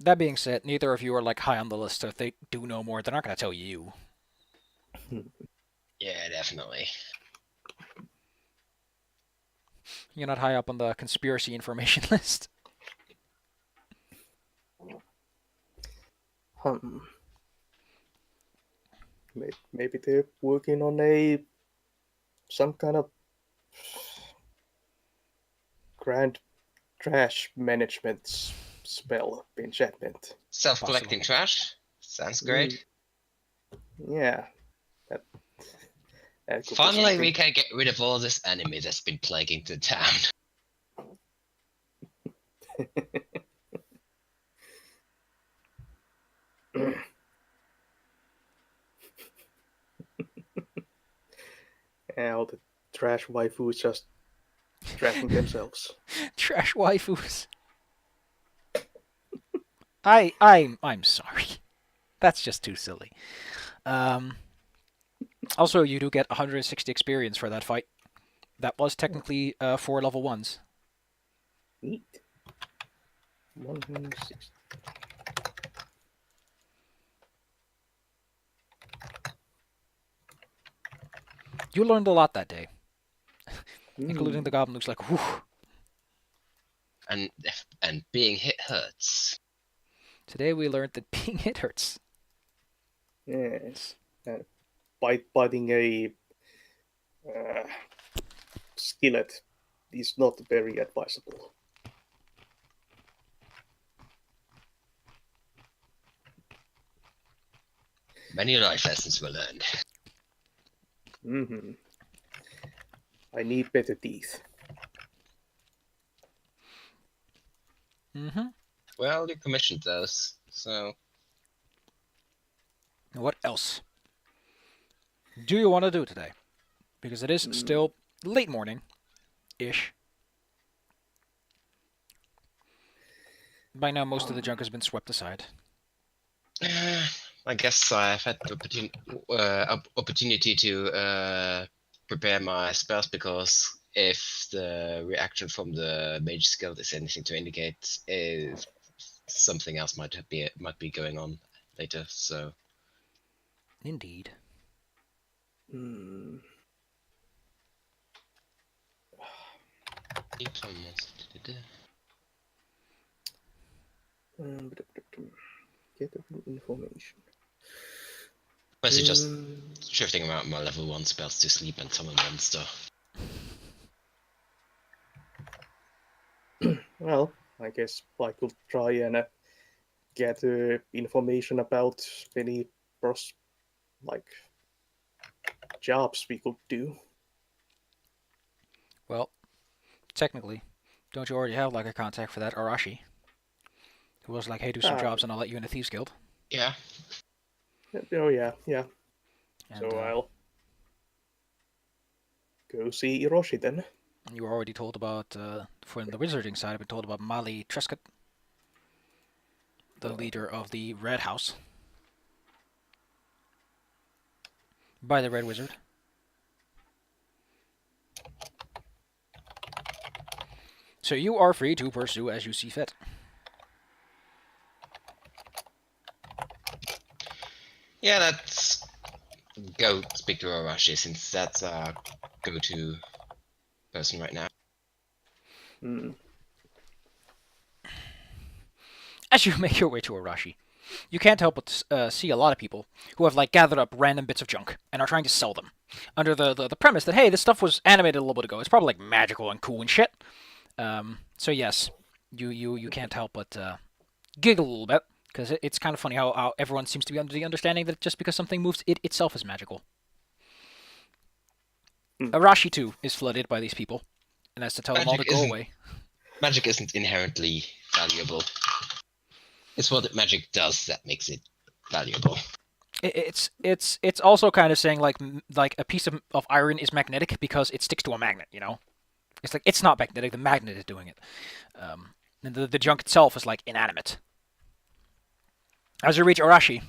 That being said, neither of you are like high on the list, so if they do know more, they're not going to tell you. Yeah, definitely. You're not high up on the conspiracy information list. Hmm. Maybe they're working on some kind of grand trash management spell enchantment. Self-collecting trash? Sounds great. Yeah, that could be Finally, we something. can get rid of all this enemy that's been plaguing the town. Yeah, all the trash waifus just trashing themselves. Trash waifus. I'm sorry. That's just too silly. Also, you do get 160 experience for that fight. That was technically 4 level 1s. Neat. 160. You learned a lot that day, including the goblin who's like, whew. And being hit hurts. Today we learned that being hit hurts. Yes. Biting a skillet is not very advisable. Many life lessons were learned. Mm-hmm. I need better teeth. Mm-hmm. Well, you commissioned those, so... What else do you want to do today? Because it is still late morning-ish. By now, most of the junk has been swept aside. I guess I've had the opportunity to prepare my spells, because if the reaction from the mage skill is anything to indicate, something else might be going on later. So Indeed. Get information. Basically just shifting around my level 1 spells to sleep and summon monster. Well, I guess I could try and get information about any jobs we could do. Well, technically, don't you already have like a contact for that Arashi? Who was like, hey, do some jobs and I'll let you in the Thieves Guild. Yeah. Oh yeah. And, so I'll go see Hiroshi then. You were already told about, from the wizarding side, I've been told about Mali Trescott, the leader of the Red House. By the Red Wizard. So you are free to pursue as you see fit. Yeah, let's go speak to Arashi, since that's our go-to person right now. As you make your way to Arashi, you can't help but see a lot of people who have like gathered up random bits of junk and are trying to sell them under the premise that, hey, this stuff was animated a little bit ago. It's probably like magical and cool and shit. So yes, you can't help but giggle a little bit, because it's kind of funny how everyone seems to be under the understanding that just because something moves, it itself is magical. Arashi too is flooded by these people, and has to tell them all to go away. Magic isn't inherently valuable. It's what magic does that makes it valuable. It's also kind of saying like a piece of iron is magnetic because it sticks to a magnet, you know? It's like, it's not magnetic, the magnet is doing it. And the junk itself is like inanimate. As you reach Arashi,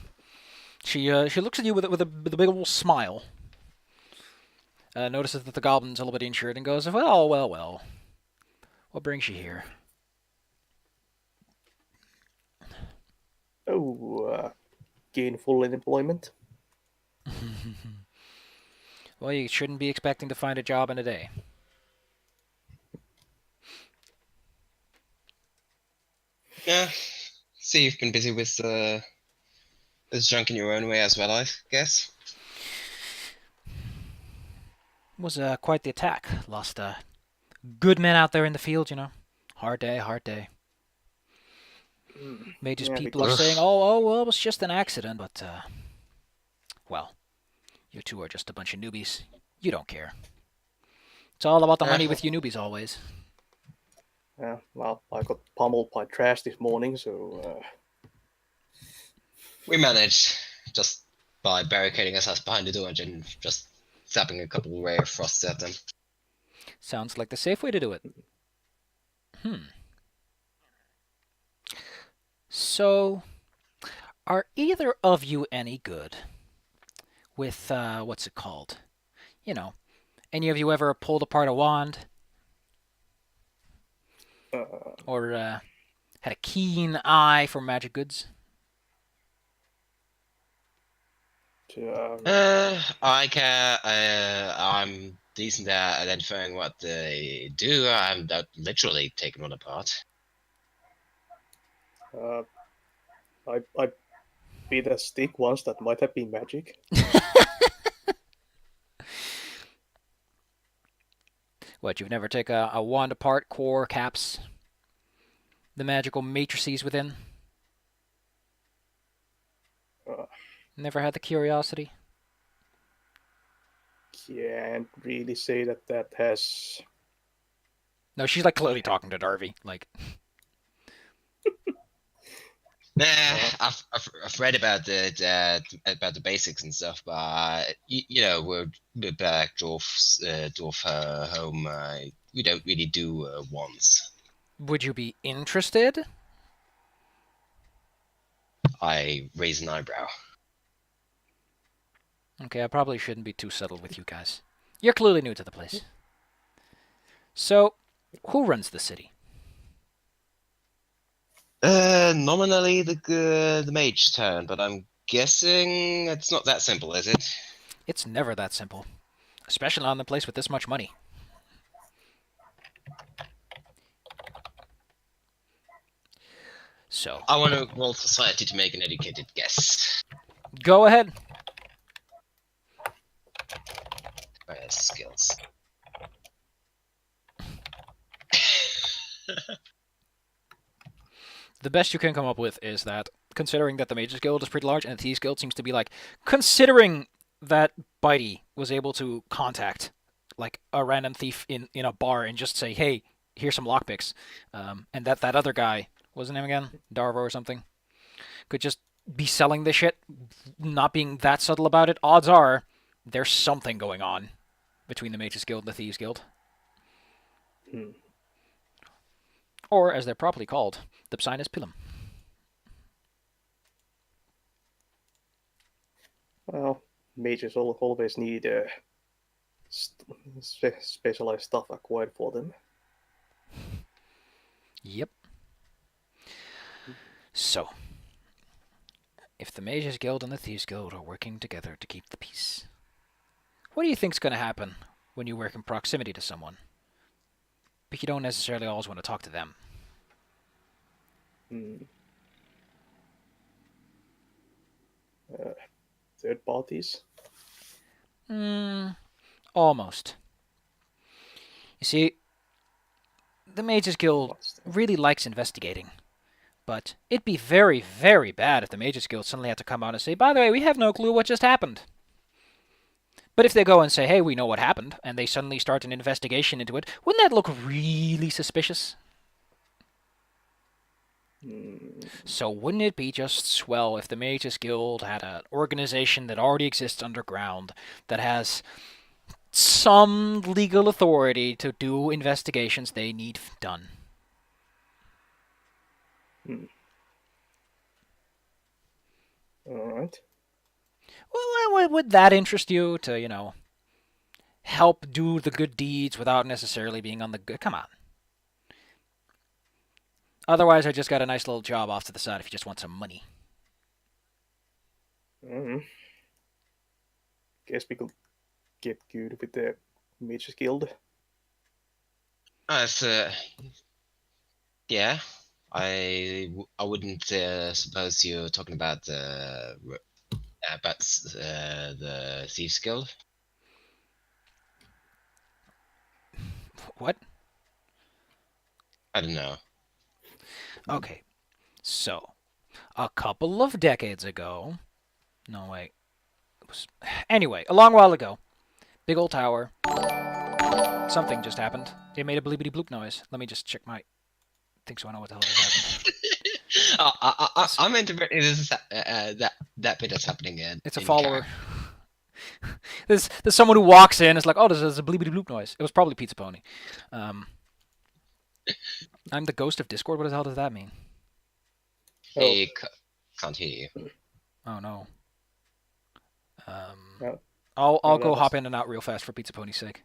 she looks at you with a big old smile, notices that the goblin's a little bit injured and goes, well, well, well. What brings you here? Oh, gainful employment. Well, you shouldn't be expecting to find a job in a day. Yeah. See, you've been busy with junk in your own way as well, I guess. It was quite the attack. Lost good men out there in the field, you know. Hard day, hard day. Mage's Yeah, people are because- saying, oh, well, it was just an accident, but, well, you two are just a bunch of newbies. You don't care. It's all about the money with you newbies always. Yeah, well, I got pummeled by trash this morning, so We managed just by barricading ourselves behind the door and then just zapping a couple of ray of frost at them. Sounds like the safe way to do it. So, are either of you any good with, what's it called? You know, any of you ever pulled apart a wand? Or had a keen eye for magic goods? I'm decent at identifying what they do. I'm not literally taking one apart. I beat a stick once that might have been magic. What, you've never taken a wand apart, core, caps, the magical matrices within? Never had the curiosity? Can't really say that has. No, she's like clearly talking to Darby. Like, Nah, I've read about about the basics and stuff, but you know we're back dwarf home. We don't really do wands. would you be interested? I raise an eyebrow. Okay, I probably shouldn't be too subtle with you guys. You're clearly new to the place. So, who runs the city? Nominally the mage turn, but I'm guessing it's not that simple, is it? It's never that simple. Especially on the place with this much money. So, I want to roll society to make an educated guess. go ahead. Skills. The best you can come up with is that, considering that the Mages Guild is pretty large, and the Thieves Guild seems to be like, considering that Bitey was able to contact like a random thief in a bar and just say, hey, here's some lockpicks, and that other guy, what's his name again? Darvo or something, could just be selling this shit, not being that subtle about it, odds are there's something going on between the Mages Guild and the Thieves Guild. Or, as they're properly called, the Psynus Pilum. Well, mages always need specialized stuff acquired for them. Yep. So, if the Mages Guild and the Thieves Guild are working together to keep the peace, what do you think's going to happen when you work in proximity to someone, but you don't necessarily always want to talk to them? Third parties? Almost. You see, the Mages Guild really likes investigating, but it'd be very, very bad if the Mages Guild suddenly had to come out and say, by the way, we have no clue what just happened. But if they go and say, hey, we know what happened, and they suddenly start an investigation into it, wouldn't that look really suspicious? So wouldn't it be just swell if the Mages Guild had an organization that already exists underground, that has some legal authority to do investigations they need done? Alright. Well, would that interest you to, help do the good deeds without necessarily being on the good. Come on. Otherwise, I just got a nice little job off to the side if you just want some money. Guess we could get good with the Mages Guild. Yeah. I wouldn't suppose you're talking about the Thieves Guild. What? I don't know. Okay. So, a couple of decades ago. No, wait. Anyway, a long while ago. Big old tower. Something just happened. It made a bleepity bloop noise. Let me just check my thing so I know what the hell just happened. I'm interpreting this that bit that's happening in. It's a in follower. car. There's someone who walks in. It's like, oh, there's a bleepity bloop noise. It was probably Pizza Pony. I'm the ghost of Discord. What the hell does that mean? He can't hear you. Oh no. No. I'll No, go that's- hop in and out real fast for Pizza Pony's sake.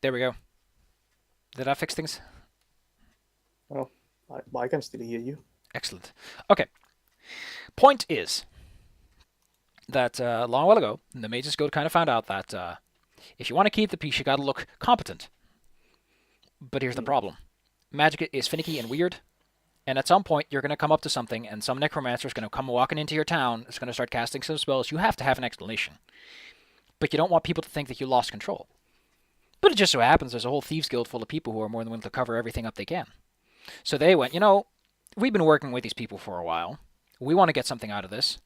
There we go. Did I fix things? Oh, I can still hear you. Excellent. Okay. Point is that a long while ago, the Mages Guild kind of found out that if you want to keep the peace, you got to look competent. But here's the problem. Magic is finicky and weird, and at some point you're going to come up to something, and some necromancer is going to come walking into your town, is going to start casting some spells. You have to have an explanation. But you don't want people to think that you lost control. But it just so happens there's a whole Thieves Guild full of people who are more than willing to cover everything up they can. So they went, we've been working with these people for a while. We want to get something out of this.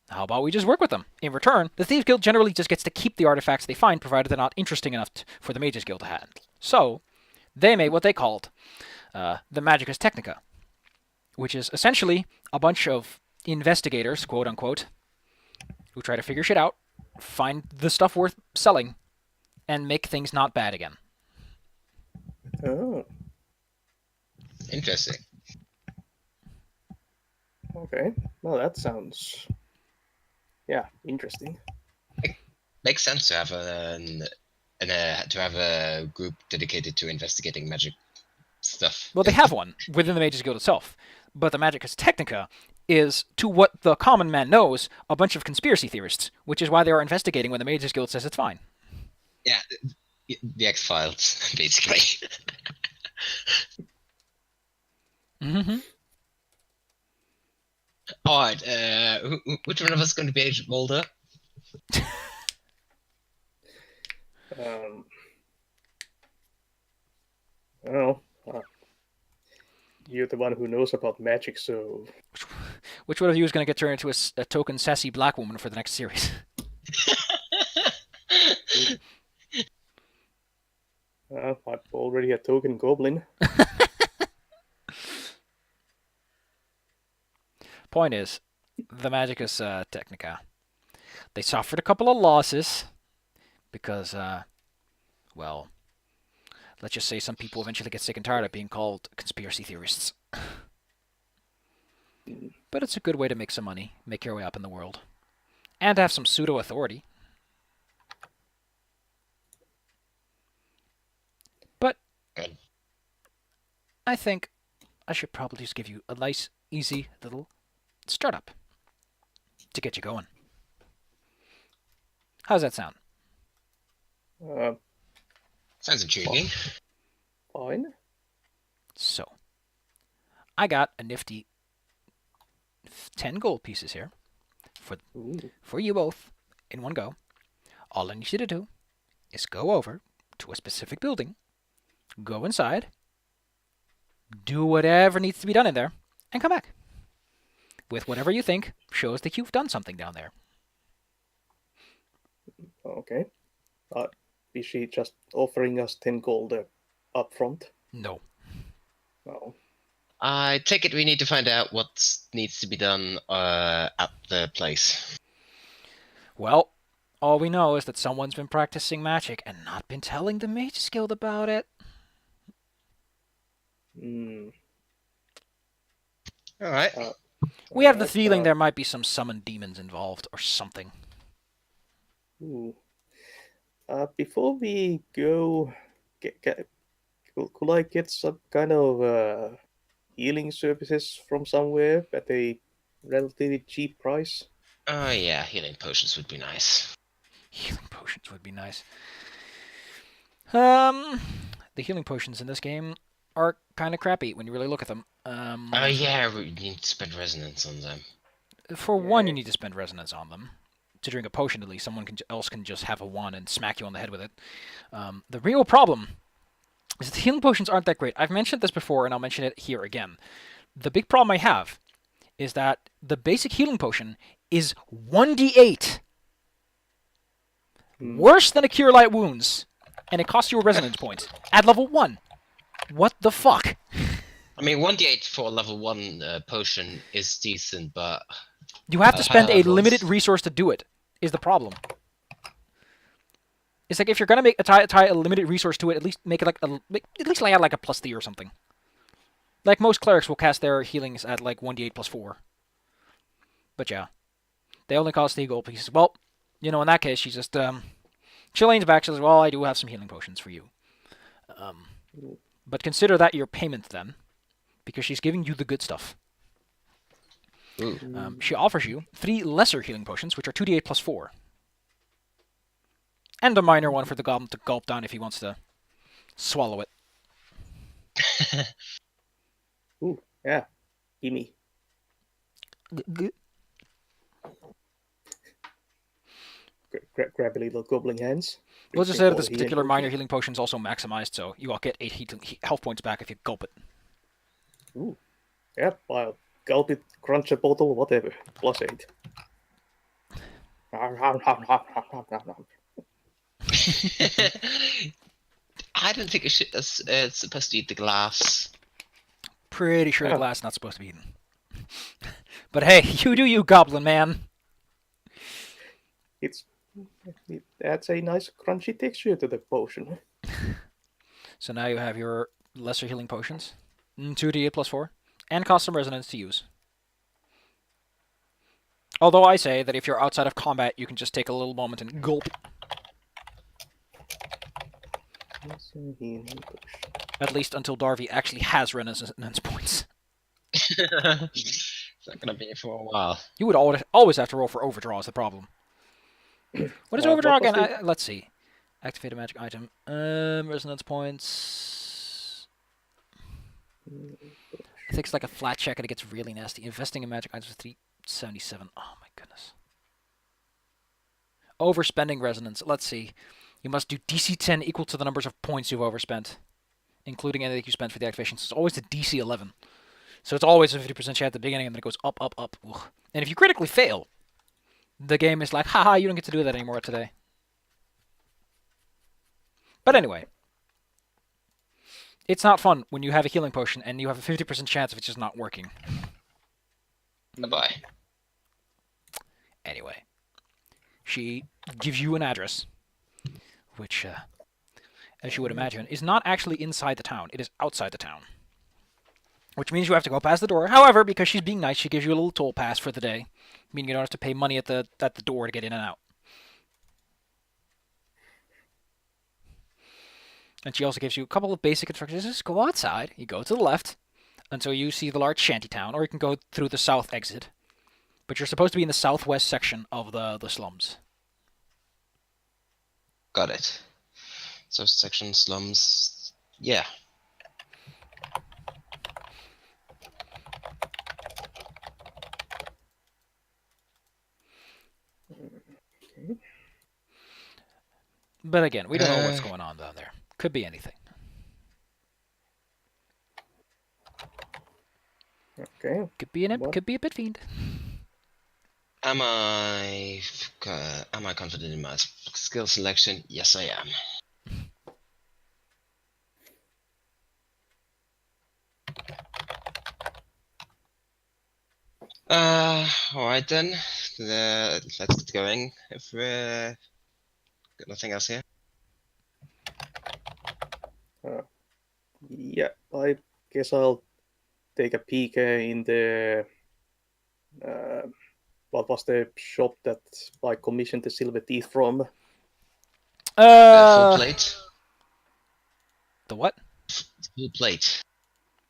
How about we just work with them? In return, the Thieves Guild generally just gets to keep the artifacts they find, provided they're not interesting enough for the Mages Guild to handle. So, they made what they called the Magicus Technica, which is essentially a bunch of investigators, quote-unquote, who try to figure shit out, find the stuff worth selling, and make things not bad again. Oh, Interesting. okay. Well, that sounds, interesting. Makes sense to have a group dedicated to investigating magic stuff. Well, they have one within the Mages Guild itself, but the Magicus Technica is, to what the common man knows, a bunch of conspiracy theorists, which is why they are investigating when the Mages Guild says it's fine. Yeah, the X-Files, basically. Mm-hmm. All right, which one of us is going to be Agent Mulder? Well, you're the one who knows about magic, so Which one of you is going to get turned into a token sassy black woman for the next series? I'm already a token goblin. Point is, the Magicus Technica, they suffered a couple of losses because, well, let's just say some people eventually get sick and tired of being called conspiracy theorists. But it's a good way to make some money, make your way up in the world, and have some pseudo-authority. But Good. I think I should probably just give you a nice, easy little startup to get you going. How's that sound? Sounds intriguing. Fine. So, I got a nifty 10 gold pieces here Ooh. for you both in one go. All I need you to do is go over to a specific building, go inside, do whatever needs to be done in there, and come back with whatever you think shows that you've done something down there. Okay. Is she just offering us 10 gold up front? No. No. I take it we need to find out what needs to be done at the place. Well, all we know is that someone's been practicing magic and not been telling the Mages Guild about it. All right. We have the Alright, feeling there might be some summoned demons involved or something. ooh. Before we go, could I get some kind of healing services from somewhere at a relatively cheap price? Oh yeah, healing potions would be nice. Healing potions would be nice. The healing potions in this game are kind of crappy when you really look at them. Oh yeah, we need to spend resonance on them. For one, you Yeah. need to spend resonance on them. To drink a potion, at least, someone else can just have a wand and smack you on the head with it. The real problem is that healing potions aren't that great. I've mentioned this before, and I'll mention it here again. The big problem I have is that the basic healing potion is 1d8. Worse than a Cure Light Wounds. And it costs you a resonance point at level 1. What the fuck? I mean, 1d8 for a level 1 potion is decent, but You have to spend a levels. limited resource to do it, is the problem. It's like if you're gonna make tie a limited resource to it, at least make it like at least lay out like a +3 or something. Like most clerics will cast their healings at like 1d8 +4. But yeah, they only cost 3 gold pieces. Well, you know, in that case, she just she leans back. She says, "Well, I do have some healing potions for you." But consider that your payment then, because she's giving you the good stuff. She offers you 3 lesser healing potions, which are 2d8 +4. And a minor one for the goblin to gulp down if he wants to swallow it. Ooh, yeah. Gimme. Grab a little goblin hands. We'll just Drink say that all this the healing particular minor potion. healing potion is also maximized, so you all get 8 health points back if you gulp it. Ooh. Yep, I'll gulp it, crunch a bottle, whatever. +8. I don't think it's supposed to eat the glass. Pretty sure the Oh. glass is not supposed to be eaten. But hey, you do you, goblin man. It adds a nice crunchy texture to the potion. So now you have your lesser healing potions, 2d8 +4, and cost some resonance to use. Although I say that if you're outside of combat, you can just take a little moment and gulp. At least until Darby actually has resonance points. It's not gonna be for a while. You would always have to roll for overdraw is the problem. What is overdraw what was again? Let's see. Activate a magic item. Resonance points. I think it's like a flat check and it gets really nasty. Investing in magic items for 377. Oh my goodness. Overspending resonance. Let's see. You must do DC 10 equal to the numbers of points you've overspent, including anything you spent for the activation. So it's always a DC 11. So it's always a 50% chance at the beginning, and then it goes up, up, up. Ugh. And if you critically fail, the game is like, haha, you don't get to do that anymore today. But anyway, it's not fun when you have a healing potion and you have a 50% chance of it just not working. Bye-bye. Anyway, she gives you an address, which, as you would imagine, is not actually inside the town. It is outside the town. Which means you have to go past the door. However, because she's being nice, she gives you a little toll pass for the day, meaning you don't have to pay money at the door to get in and out. And she also gives you a couple of basic instructions. Just go outside. You go to the left until you see the large shanty town, or you can go through the south exit. But you're supposed to be in the southwest section of the slums. Got it. So section slums. Yeah. But again, we don't know what's going on down there. Could be anything. Okay. Could be an imp. What? Could be a pit fiend. Am I confident in my skill selection? Yes, I am. Alright then. Let's get going. If we're got nothing else here. Yeah, I guess I'll take a peek in the what was the shop that I commissioned the silver teeth from? Full plate. The what? Full plate.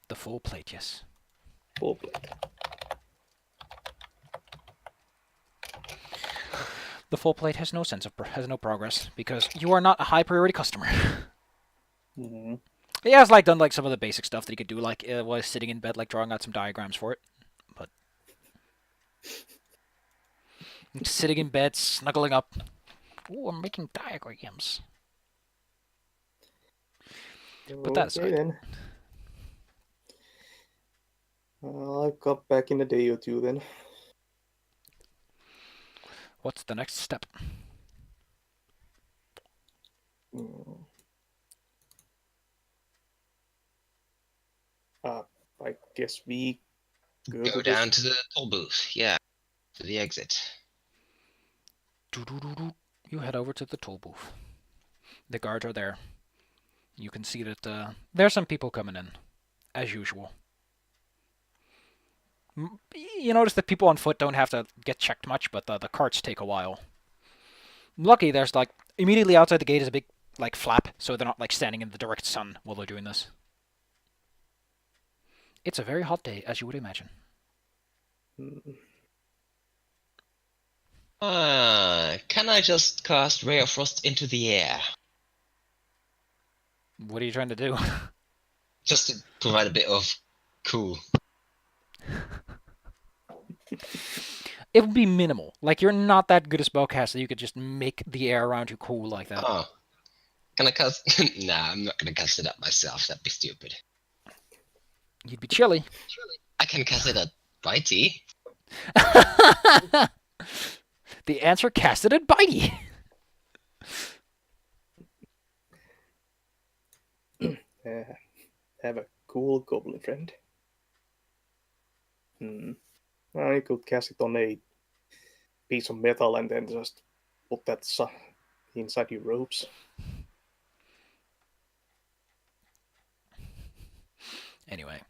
The full plate, yes. Full plate. The full plate has no progress because you are not a high priority customer. Mm-hmm. He has like done like some of the basic stuff that he could do, like was sitting in bed, like drawing out some diagrams for it. But sitting in bed, snuggling up. Ooh, I'm making diagrams. But that aside. Okay then. I'll come back in a day or two then. What's the next step? I guess we Go down to the toll booth. Yeah, to the exit. You head over to the toll booth. The guards are there. You can see that there's some people coming in, as usual. You notice that people on foot don't have to get checked much, but the carts take a while. Lucky there's like immediately outside the gate is a big like flap, so they're not like standing in the direct sun while they're doing this. It's a very hot day, as you would imagine. Can I just cast Ray of Frost into the air? What are you trying to do? Just to provide a bit of cool. It would be minimal. Like, you're not that good a spellcaster, you could just make the air around you cool like that. Oh. Can I cast? Nah, I'm not gonna cast it up myself. That'd be stupid. You'd be chilly. I can cast it at Bitey. The answer casted at Bitey. Have a cool goblin friend. Well, you could cast it on a piece of metal and then just put that inside your robes. Anyway.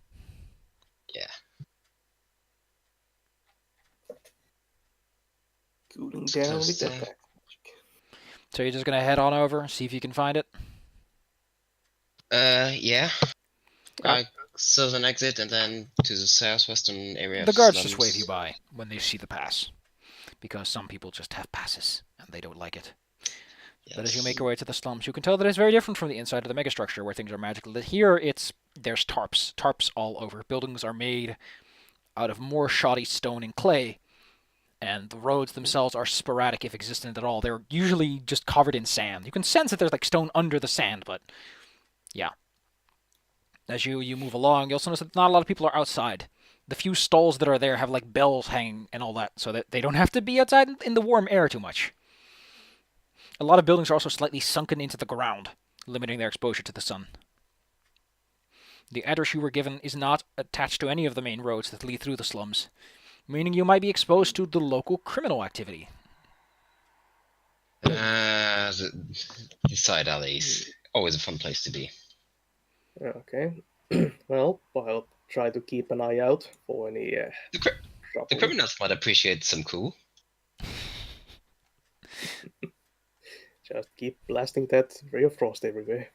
Yeah. Cooling down with that back. So you're just gonna head on over, see if you can find it? Yeah. I serve an exit and then to the southwestern area. The guards just wave you by when they see the pass. Because some people just have passes, and they don't like it. Yes. But as you make your way to the slums, you can tell that it's very different from the inside of the megastructure, where things are magical. Here, there's tarps all over. Buildings are made out of more shoddy stone and clay, and the roads themselves are sporadic, if existent at all. They're usually just covered in sand. You can sense that there's like stone under the sand, but yeah. As you move along, you'll also notice that not a lot of people are outside. The few stalls that are there have like bells hanging and all that, so that they don't have to be outside in the warm air too much. A lot of buildings are also slightly sunken into the ground, limiting their exposure to the sun. The address you were given is not attached to any of the main roads that lead through the slums, meaning you might be exposed to the local criminal activity. The side alleys. Always a fun place to be. Okay. Well, I'll try to keep an eye out for any... the criminals might appreciate some cool. Just keep blasting that ray of frost everywhere.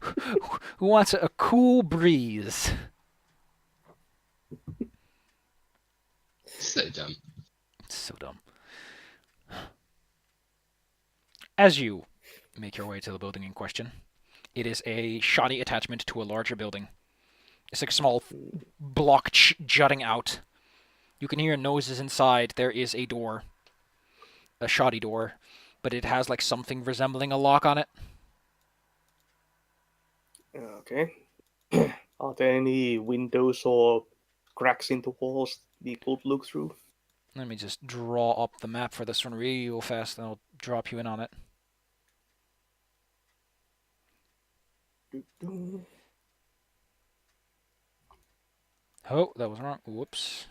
Who wants a cool breeze? So dumb. So dumb. As you make your way to the building in question, it is a shoddy attachment to a larger building. It's like a small block jutting out. You can hear noises inside. There is a door. A shoddy door. But it has like something resembling a lock on it. Okay. Are there any windows or cracks in the walls we could look through? Let me just draw up the map for this one real fast, and I'll drop you in on it. Oh, that was wrong. Whoops.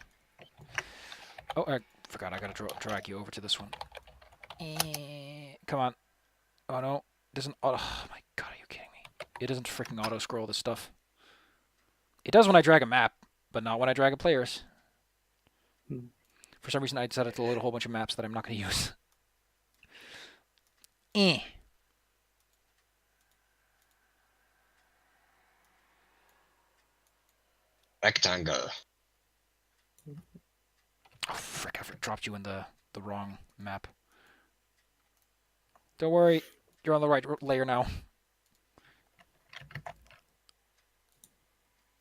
Oh, I forgot. I gotta drag you over to this one. Come on. Oh no, it doesn't. Oh my god, are you kidding me? It doesn't freaking auto scroll this stuff. It does when I drag a map, but not when I drag a players. Hmm. For some reason, I decided to load a whole bunch of maps that I'm not going to use. Eh. Rectangle. Oh, frick, I dropped you in the wrong map. Don't worry, you're on the right layer now.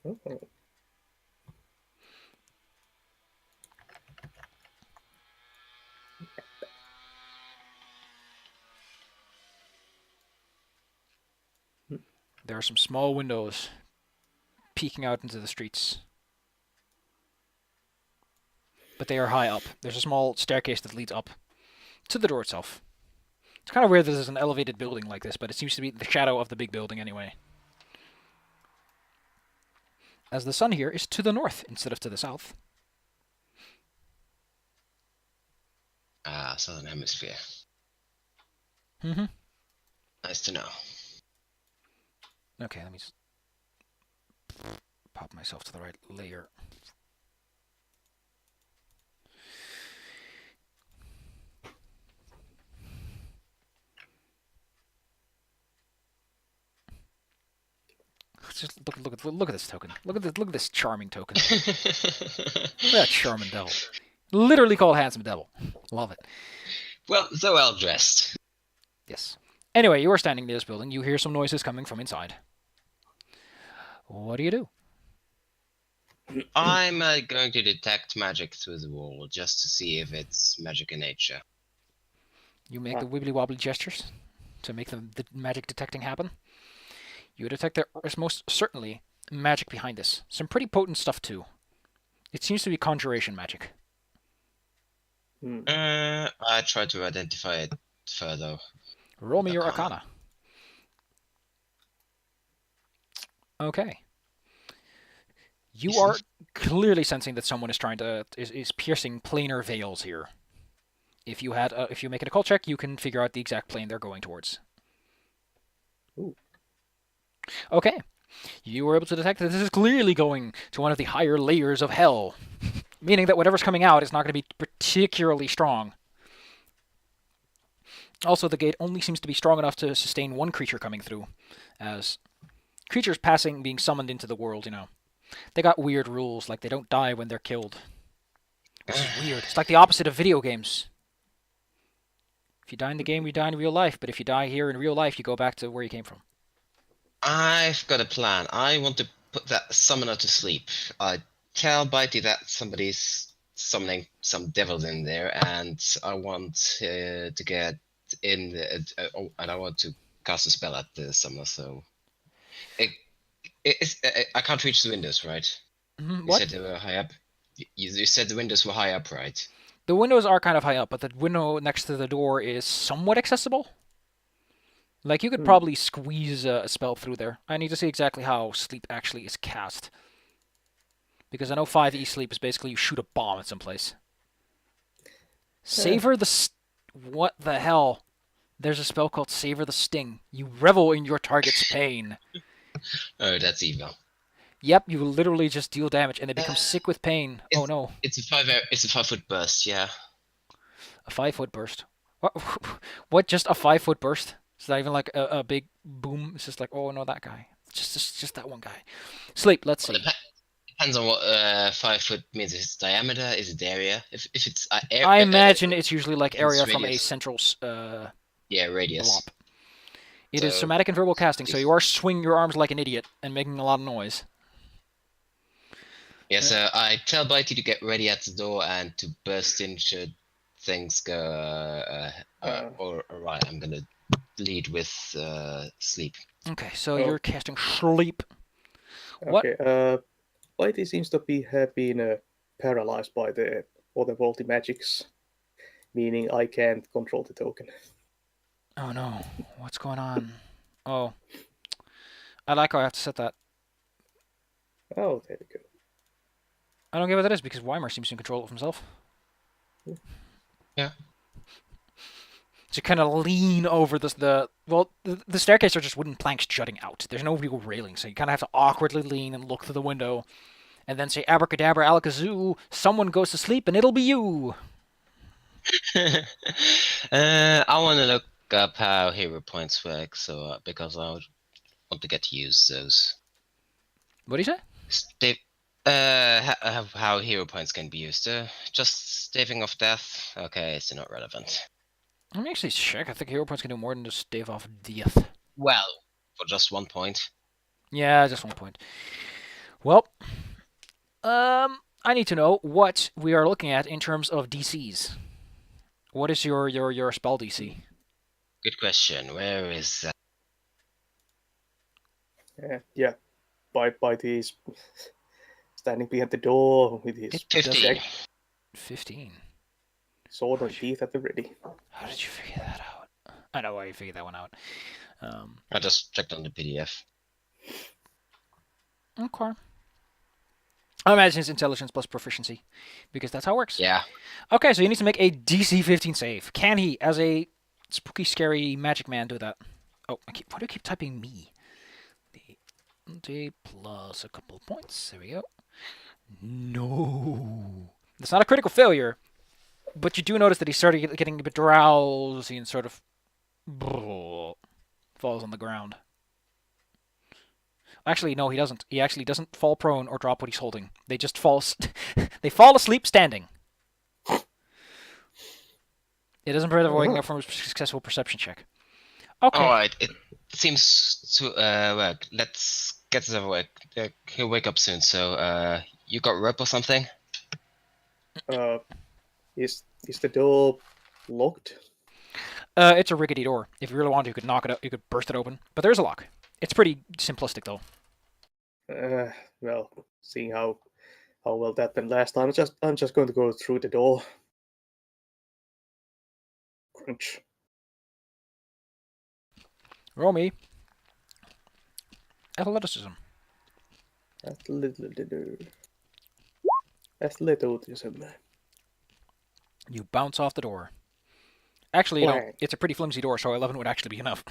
Oh. There are some small windows peeking out into the streets. But they are high up. There's a small staircase that leads up to the door itself. It's kind of weird that there's an elevated building like this, but it seems to be the shadow of the big building anyway. As the sun here is to the north instead of to the south. Ah, Southern Hemisphere. Mm-hmm. Nice to know. Okay, let me just pop myself to the right layer. Just look at this token. Look at this charming token. Look at that charming devil. Literally called handsome devil. Love it. Well, so well dressed. Yes. Anyway, you are standing near this building. You hear some noises coming from inside. What do you do? I'm going to detect magic through the wall just to see if it's magic in nature. You make the wibbly wobbly gestures to make the magic detecting happen. You detect there is most certainly magic behind this. Some pretty potent stuff too. It seems to be conjuration magic. Hmm. I try to identify it further. Roll me your Arcana. Arcana. Okay. You are clearly sensing that someone is trying to is piercing planar veils here. If you make an occult check, you can figure out the exact plane they're going towards. Ooh. Okay. You were able to detect that this is clearly going to one of the higher layers of hell, meaning that whatever's coming out is not going to be particularly strong. Also, the gate only seems to be strong enough to sustain one creature coming through, as creatures being summoned into the world, they got weird rules, like they don't die when they're killed. Which is weird. It's like the opposite of video games. If you die in the game, you die in real life, but if you die here in real life, you go back to where you came from. I've got a plan. I want to put that summoner to sleep. I tell Bitey that somebody's summoning some devils in there, and I want to get in, and I want to cast a spell at the summoner. So, I can't reach the windows, right? Mm-hmm. You What? said they were high up. You said the windows were high up, right? The windows are kind of high up, but the window next to the door is somewhat accessible. Like, you could probably squeeze a spell through there. I need to see exactly how sleep actually is cast. Because I know 5e sleep is basically you shoot a bomb at some place. Savor the... What the hell? There's a spell called Savor the Sting. You revel in your target's pain. Oh, that's evil. Yep, you literally just deal damage and they become sick with pain. Oh no. It's a 5-foot burst, yeah. A 5-foot burst. What? Just a 5-foot burst? It's not even like a big boom. It's just like, oh no, that guy. Just that one guy. Sleep. Let's see. Depends on what 5 foot means. If it's diameter, is it area? If it's I imagine it's usually like area from a radius. central Radius. blob. It is somatic and verbal casting, so you are swinging your arms like an idiot and making a lot of noise. Yeah, so I tell Bitey to get ready at the door and to burst in should things go alright. I'm gonna lead with sleep. Okay, so you're casting sleep. Okay, Bitey seems to be being paralyzed by the otherworldly magics, meaning I can't control the token. Oh no, what's going on? Oh, I like how I have to set that. Oh, there we go. I don't get what that is because Weimar seems to control it himself. Yeah. To kind of lean over the Well, the staircase are just wooden planks jutting out. There's no real railing, so you kind of have to awkwardly lean and look through the window, and then say abracadabra, alakazoo, someone goes to sleep, and it'll be you. I want to look up how hero points work, so because I want to get to use those. What do you say? How hero points can be used. Just staving off death. Okay, it's not relevant. Let me actually check. I think hero points can do more than just stave off death. Well, for just 1 point. Yeah, just 1 point. Well, I need to know what we are looking at in terms of DCs. What is your spell DC? Good question. Where is that? Yeah. By these standing behind the door with his 15. 15. sword and teeth at the ready. How did you figure that out? I know why you figured that one out. I just checked on the PDF. Okay. I imagine it's intelligence plus proficiency, because that's how it works. Yeah. Okay, so you need to make a DC 15 save. Can he, as a spooky, scary magic man, do that? Oh, why do I keep typing me? D plus a couple of points. There we go. No. That's not a critical failure, but you do notice that he started getting a bit drowsy and sort of falls on the ground. Actually, no, he doesn't. He actually doesn't fall prone or drop what he's holding. They just fall. They fall asleep standing. It doesn't prevent waking up from a successful perception check. Okay. Alright, it seems to work. Let's get this over with. He'll wake up soon, so you got rope or something? Is the door locked? It's a rickety door. If you really wanted, you could knock it out. You could burst it open. But there's a lock. It's pretty simplistic, though. Well, seeing how well that went last time, I'm just going to go through the door. Crunch. Roll me. Athleticism. Athleticism. You bounce off the door. Actually, Wang. it's a pretty flimsy door, so 11 would actually be enough.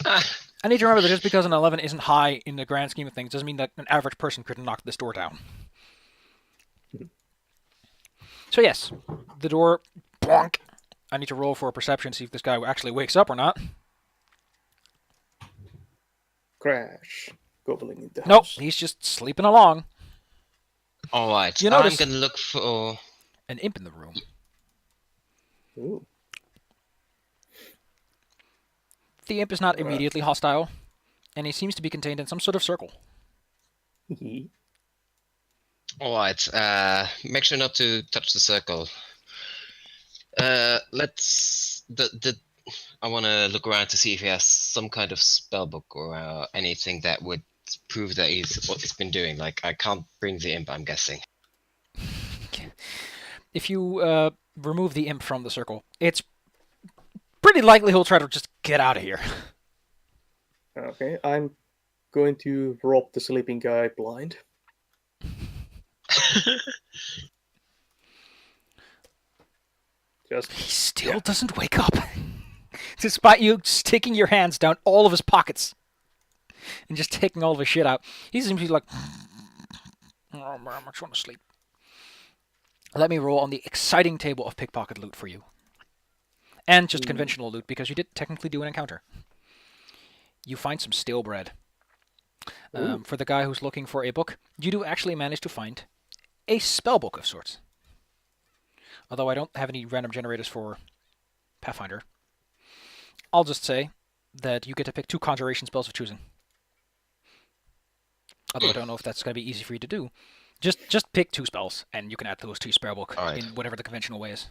Ah, I need to remember that just because an 11 isn't high in the grand scheme of things doesn't mean that an average person couldn't knock this door down. So yes, the door, bonk. I need to roll for a perception to see if this guy actually wakes up or not. Crash. Gobbling in the Nope, house. he's just sleeping along. Alright, You I'm notice- gonna look for... An imp in the room. Ooh. The imp is not immediately hostile, and he seems to be contained in some sort of circle. Alright, make sure not to touch the circle. Let's... I want to look around to see if he has some kind of spellbook or anything that would prove that he's what he's been doing. Like, I can't bring the imp, I'm guessing. If you remove the imp from the circle, it's pretty likely he'll try to just get out of here. Okay, I'm going to rob the sleeping guy blind. Just He still doesn't wake up. Despite you sticking your hands down all of his pockets and just taking all of his shit out. He seems to be like, oh, man, I just want to sleep. Let me roll on the exciting table of pickpocket loot for you. And just conventional loot, because you did technically do an encounter. You find some stale bread. For the guy who's looking for a book, you do actually manage to find a spell book of sorts. Although I don't have any random generators for Pathfinder. I'll just say that you get to pick 2 conjuration spells of choosing. Although I don't know if that's going to be easy for you to do. Just pick 2 spells, and you can add those to your spell book in whatever the conventional way is.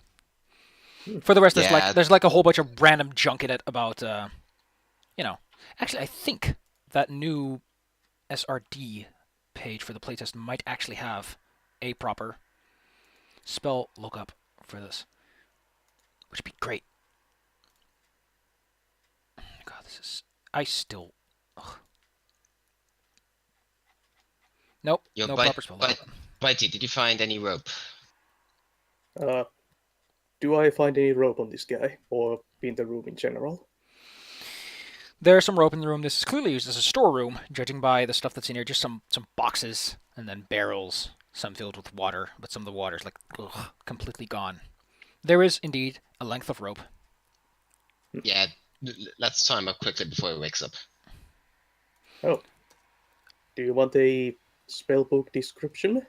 For the rest, there's like a whole bunch of random junk in it about, Actually, I think that new SRD page for the playtest might actually have a proper spell lookup for this, which would be great. God, this is... I still... Ugh. Nope, Yo, no proper spell lookup. Bitey, did you find any rope? do I find any rope on this guy, or in the room in general? There's some rope in the room. This is clearly used as a storeroom, judging by the stuff that's in here. Just some boxes and then barrels, some filled with water, but some of the water's like completely gone. There is indeed a length of rope. Yeah, let's time up quickly before he wakes up. Oh. Do you want a spellbook description?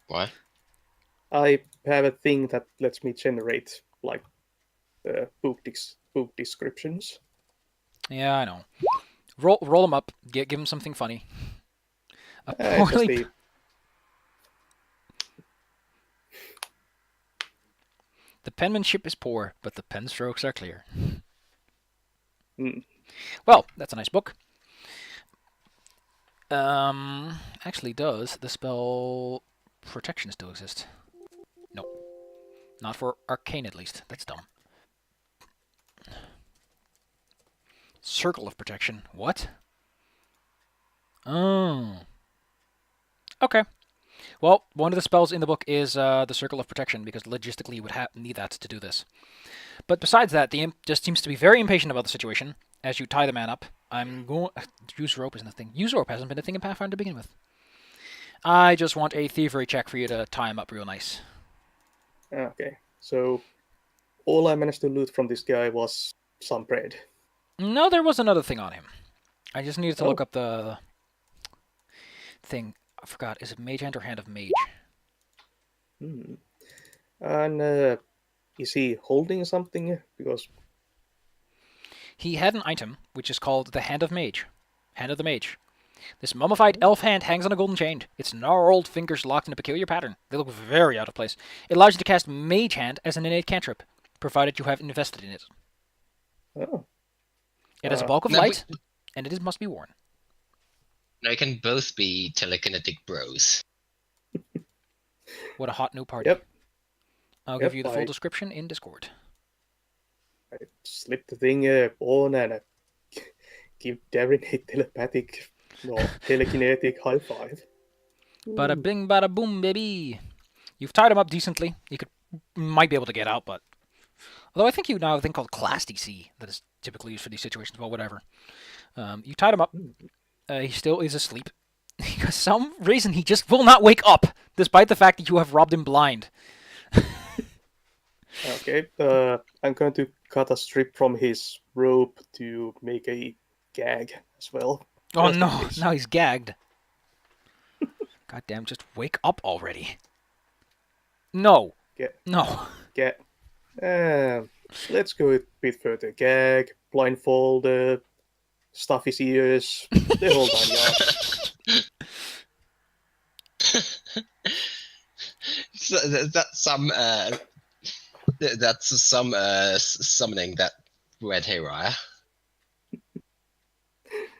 Why? I have a thing that lets me generate like book descriptions. Yeah, I know. Roll them up. Give him something funny. It's just the... The penmanship is poor, but the pen strokes are clear. Mm. Well, that's a nice book. Actually, does the spell protection still exist? No. Not for Arcane, at least. That's dumb. Circle of protection. What? Oh. Okay. Well, one of the spells in the book is the Circle of Protection, because logistically you would need that to do this. But besides that, the imp just seems to be very impatient about the situation. As you tie the man up, I'm going... Use rope isn't a thing. Use rope hasn't been a thing in Pathfinder to begin with. I just want a thievery check for you to tie him up real nice. Okay, so all I managed to loot from this guy was some bread. No, there was another thing on him. I just needed to look up the thing. I forgot. Is it Mage Hand or Hand of Mage? And is he holding something? Because he had an item which is called the Hand of Mage. Hand of the Mage. This mummified elf hand hangs on a golden chain. Its gnarled fingers locked in a peculiar pattern. They look very out of place. It allows you to cast Mage Hand as an innate cantrip, provided you have invested in it. Oh. It has a bulk of light, and it must be worn. Now you can both be telekinetic bros. What a hot new party. Yep. I'll give you the full description in Discord. I slip the thing on and give Darren a telepathic, no, telekinetic high five. Bada bing, bada boom, baby. You've tied him up decently. You might be able to get out, but... Although I think you now have a thing called Class DC that is typically used for these situations, well, whatever. You tied him up. He still is asleep. For some reason, he just will not wake up, despite the fact that you have robbed him blind. Okay, I'm going to cut a strip from his rope to make a gag as well. Oh no, now he's gagged. Goddamn, just wake up already. No. No. Let's go a bit further. Gag, blindfold, stuff his ears, the whole 9 yards. So that's some summoning that red hayride.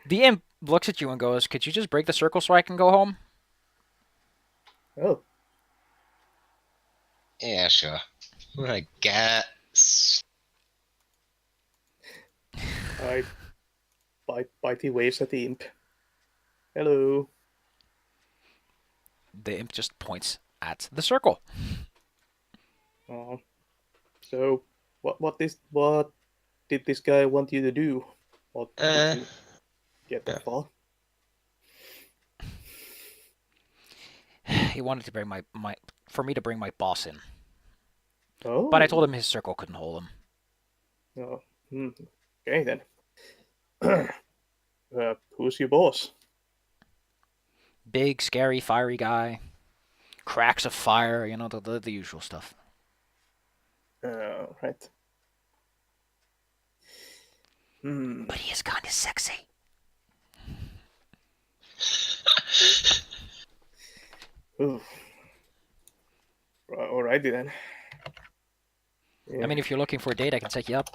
The imp looks at you and goes, "Could you just break the circle so I can go home?" Oh. Yeah, sure. I guess. Bitey waves at the imp. Hello. The imp just points at the circle. Oh. So, what did this guy want you to do? What did you get that far? He wanted to bring for me to bring my boss in. Oh. But I told him his circle couldn't hold him. Oh. Okay then. Who's your boss? Big, scary, fiery guy. Cracks of fire, you know, the usual stuff. Right. But he is kind of sexy. Ooh. Alrighty then. Yeah. I mean, if you're looking for a date, I can set you up.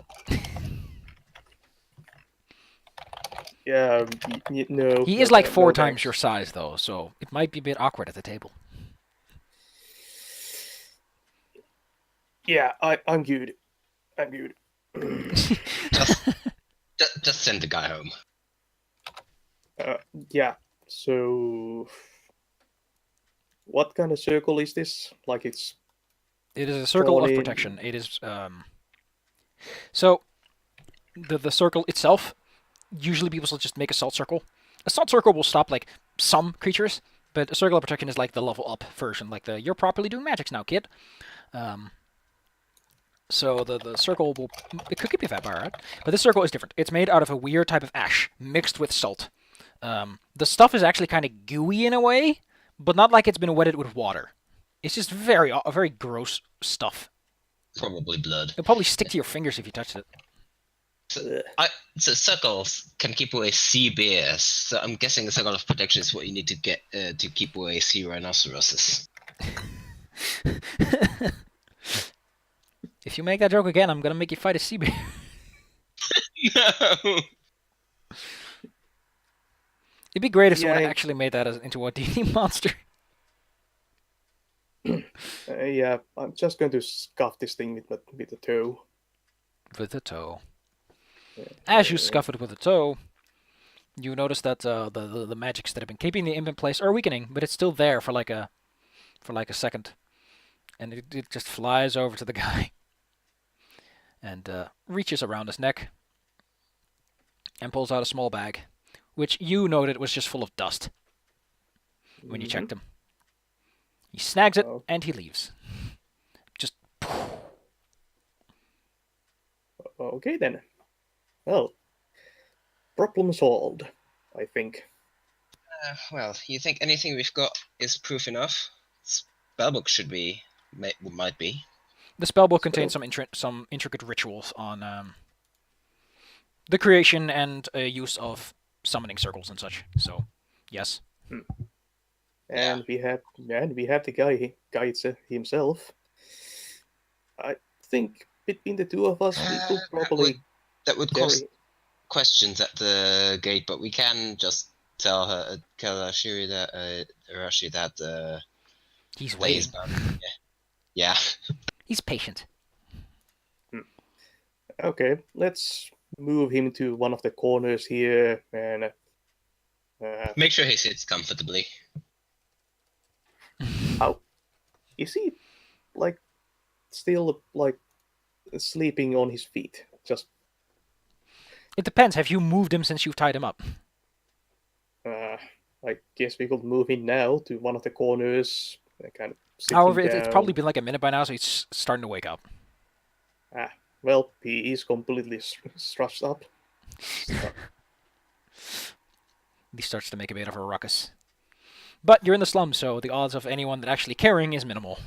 Yeah, no. He is like 4 times your size, though, so it might be a bit awkward at the table. Yeah, I'm good. I'm good. just send the guy home. Yeah. So, what kind of circle is this? Like it's... It is a circle of protection. It is... So, the circle itself, usually people will just make a salt circle. A salt circle will stop like some creatures, but a circle of protection is like the level up version, like the you're properly doing magics now, kid. So the circle will it could be vampire, right? But this circle is different. It's made out of a weird type of ash mixed with salt. The stuff is actually kind of gooey in a way, but not like it's been wetted with water. It's just very gross stuff. Probably blood. It'll probably stick to your fingers if you touched it. So circles can keep away sea bears. So I'm guessing a circle of protection is what you need to get to keep away sea rhinoceroses. If you make that joke again, I'm gonna make you fight a sea bear. No. It'd be great if Yeah, someone actually made that into a D&D monster. Yeah, I'm just going to scuff this thing with the toe. With a toe. Yeah. As you scuff it with a toe, you notice that the magics that have been keeping the imp in place are weakening, but it's still there for like a second, and it just flies over to the guy and reaches around his neck and pulls out a small bag, which you noted was just full of dust when you checked him. He snags it and he leaves. Just. Okay then. Well, problem solved, I think. Well, you think anything we've got is proof enough? Spellbook should be, might be. The spellbook contains some intricate rituals on the creation and use of summoning circles and such. So, yes. And we have the guy himself. I think between the two of us, we could probably that would cause questions at the gate, but we can just tell Shiri that Arashi that he's waiting. Yeah. He's patient. Okay, let's move him to one of the corners here and make sure he sits comfortably. How is he like still like sleeping on his feet? Just it depends. Have you moved him since you've tied him up? I guess we could move him now to one of the corners and kind of sit However, him down. it's probably been like a minute by now, so he's starting to wake up. Well, he is completely stretched up. He starts to make a bit of a ruckus. But you're in the slums, so the odds of anyone that actually caring is minimal.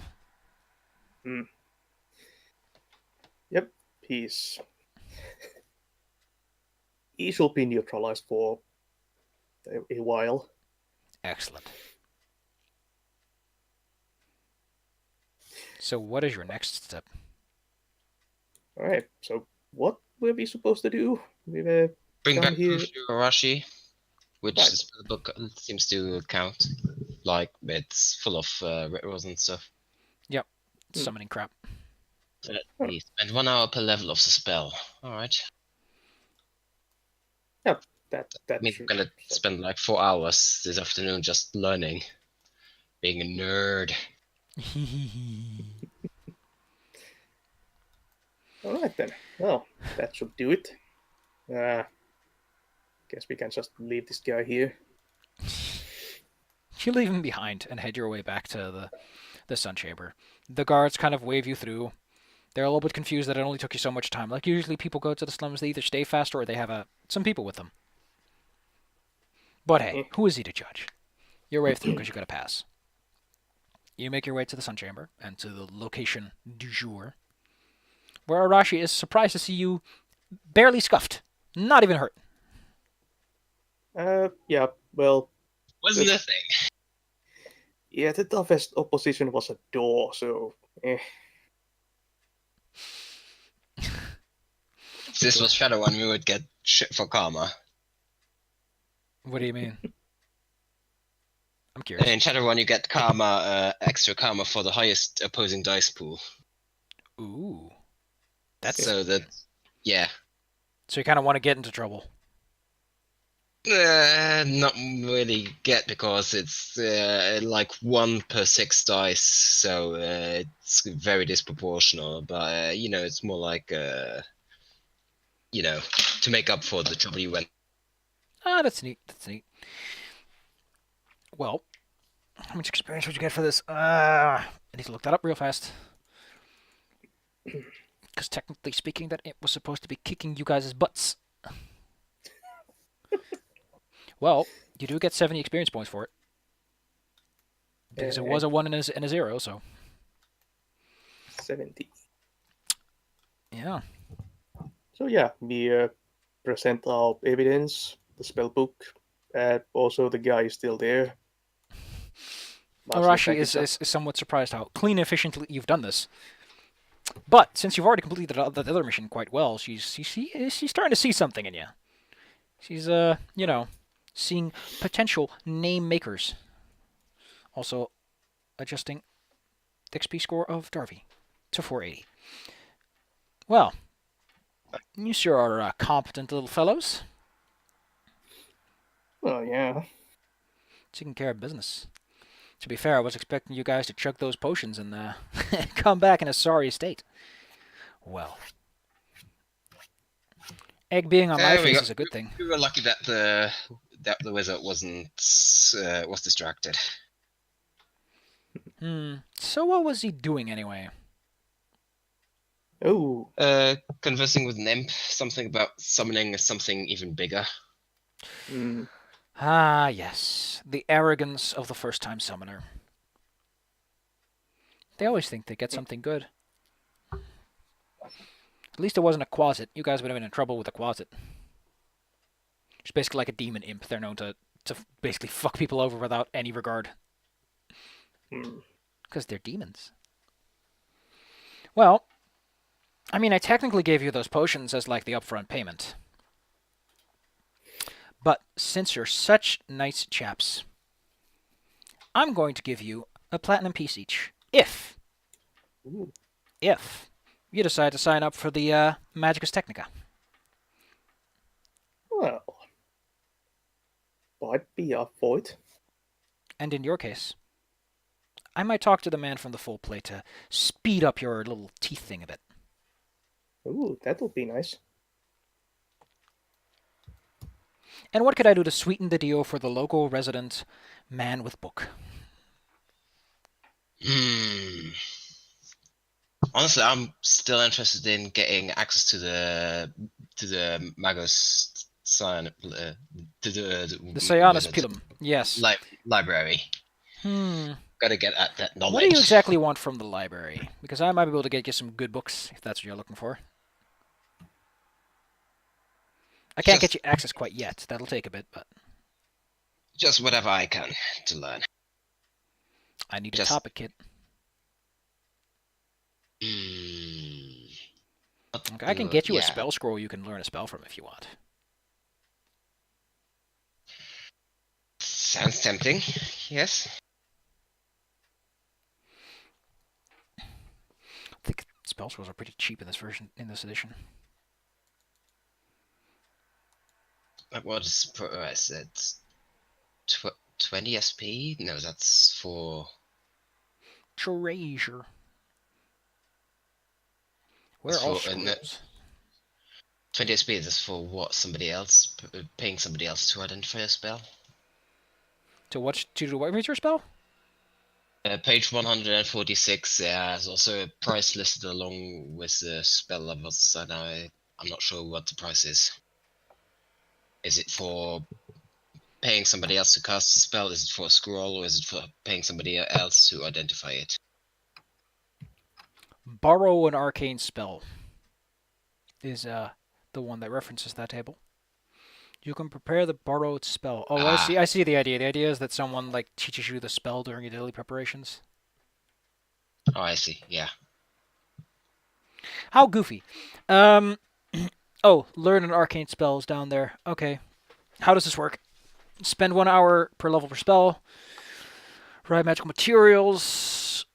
Yep, he should be neutralized for a while. Excellent. So what is your next step? Alright, so what were we supposed to do? We were bring back here. Arashi, which Right. the spellbook seems to count. Like, it's full of rituals and stuff. Yep, summoning crap. We spend 1 hour per level of the spell. Alright. Yep, that I'm gonna spend like 4 hours this afternoon just learning. Being a nerd. Alright then. Well, that should do it. Guess we can just leave this guy here. You leave him behind and head your way back to the sun chamber. The guards kind of wave you through. They're a little bit confused that it only took you so much time. Like, usually people go to the slums, they either stay faster or they have some people with them. But hey, who is he to judge? You wave through because you got to pass. You make your way to the sun chamber and to the location du jour, where Arashi is surprised to see you barely scuffed. Not even hurt. Yeah, well... Wasn't a thing. Yeah, the toughest opposition was a door, so... If this was Shadowrun, we would get shit for karma. What do you mean? I'm curious. In Shadowrun, you get karma, extra karma for the highest opposing dice pool. Ooh. That's... So that... Yeah. So you kind of want to get into trouble. Not really get, because it's like 1 per 6 dice, so it's very disproportional. But it's more like you know, to make up for the trouble you went. Ah, that's neat. That's neat. Well, how much experience would you get for this? I need to look that up real fast. Because technically speaking, that it was supposed to be kicking you guys' butts. Well, you do get 70 experience points for it. Because it was a 1 and a 0, so. 70. Yeah. So yeah, we present our evidence, the spell book, and also the guy is still there. Arashi is somewhat surprised how clean and efficiently you've done this. But since you've already completed the other mission quite well, she's starting to see something in you. She's you know, seeing potential name makers. Also, adjusting the XP score of Darby to 480. Well, you sure are competent little fellows. Oh yeah. Taking care of business. To be fair, I was expecting you guys to chug those potions and come back in a sorry state. Well, egg being on my face is a good thing. We were lucky that the wizard was distracted. So what was he doing anyway? Oh. Conversing with an imp, something about summoning something even bigger. Ah, yes. The arrogance of the first-time summoner. They always think they get something good. At least it wasn't a quasit. You guys would have been in trouble with a quasit. It's basically like a demon imp. They're known to basically fuck people over without any regard. Because they're demons. Well, I mean, I technically gave you those potions as like the upfront payment. But since you're such nice chaps, I'm going to give you a platinum piece each. If you decide to sign up for the Magicus Technica. Well, I'd be up for it. And in your case, I might talk to the man from the full play to speed up your little teeth thing a bit. Ooh, that would be nice. And what could I do to sweeten the deal for the local resident man with book? Honestly, I'm still interested in getting access to the Magos sign, to the Sionis Pilum. Yes. Library. Gotta get at that knowledge. What do you exactly want from the library? Because I might be able to get you some good books if that's what you're looking for. I can't get you access quite yet. That'll take a bit, but just whatever I can to learn. I need a topic kit. Okay, I can get you a spell scroll you can learn a spell from if you want. Sounds tempting. Yes. I think spell scrolls are pretty cheap in this edition. What is progress? It's 20 SP? No, that's for treasure. Where are all scrolls? 20 SP is for what? Somebody else paying somebody else to identify a spell. To do what with your spell? Page 146 has also a price listed along with the spell levels, and I'm not sure what the price is. Is it for paying somebody else to cast the spell? Is it for a scroll, or is it for paying somebody else to identify it? Borrow an arcane spell is the one that references that table. You can prepare the borrowed spell. Oh, I see the idea. The idea is that someone like teaches you the spell during your daily preparations. Oh, I see. Yeah. How goofy. Oh, learn an arcane spell is down there. Okay. How does this work? Spend 1 hour per level per spell. Provide magical materials.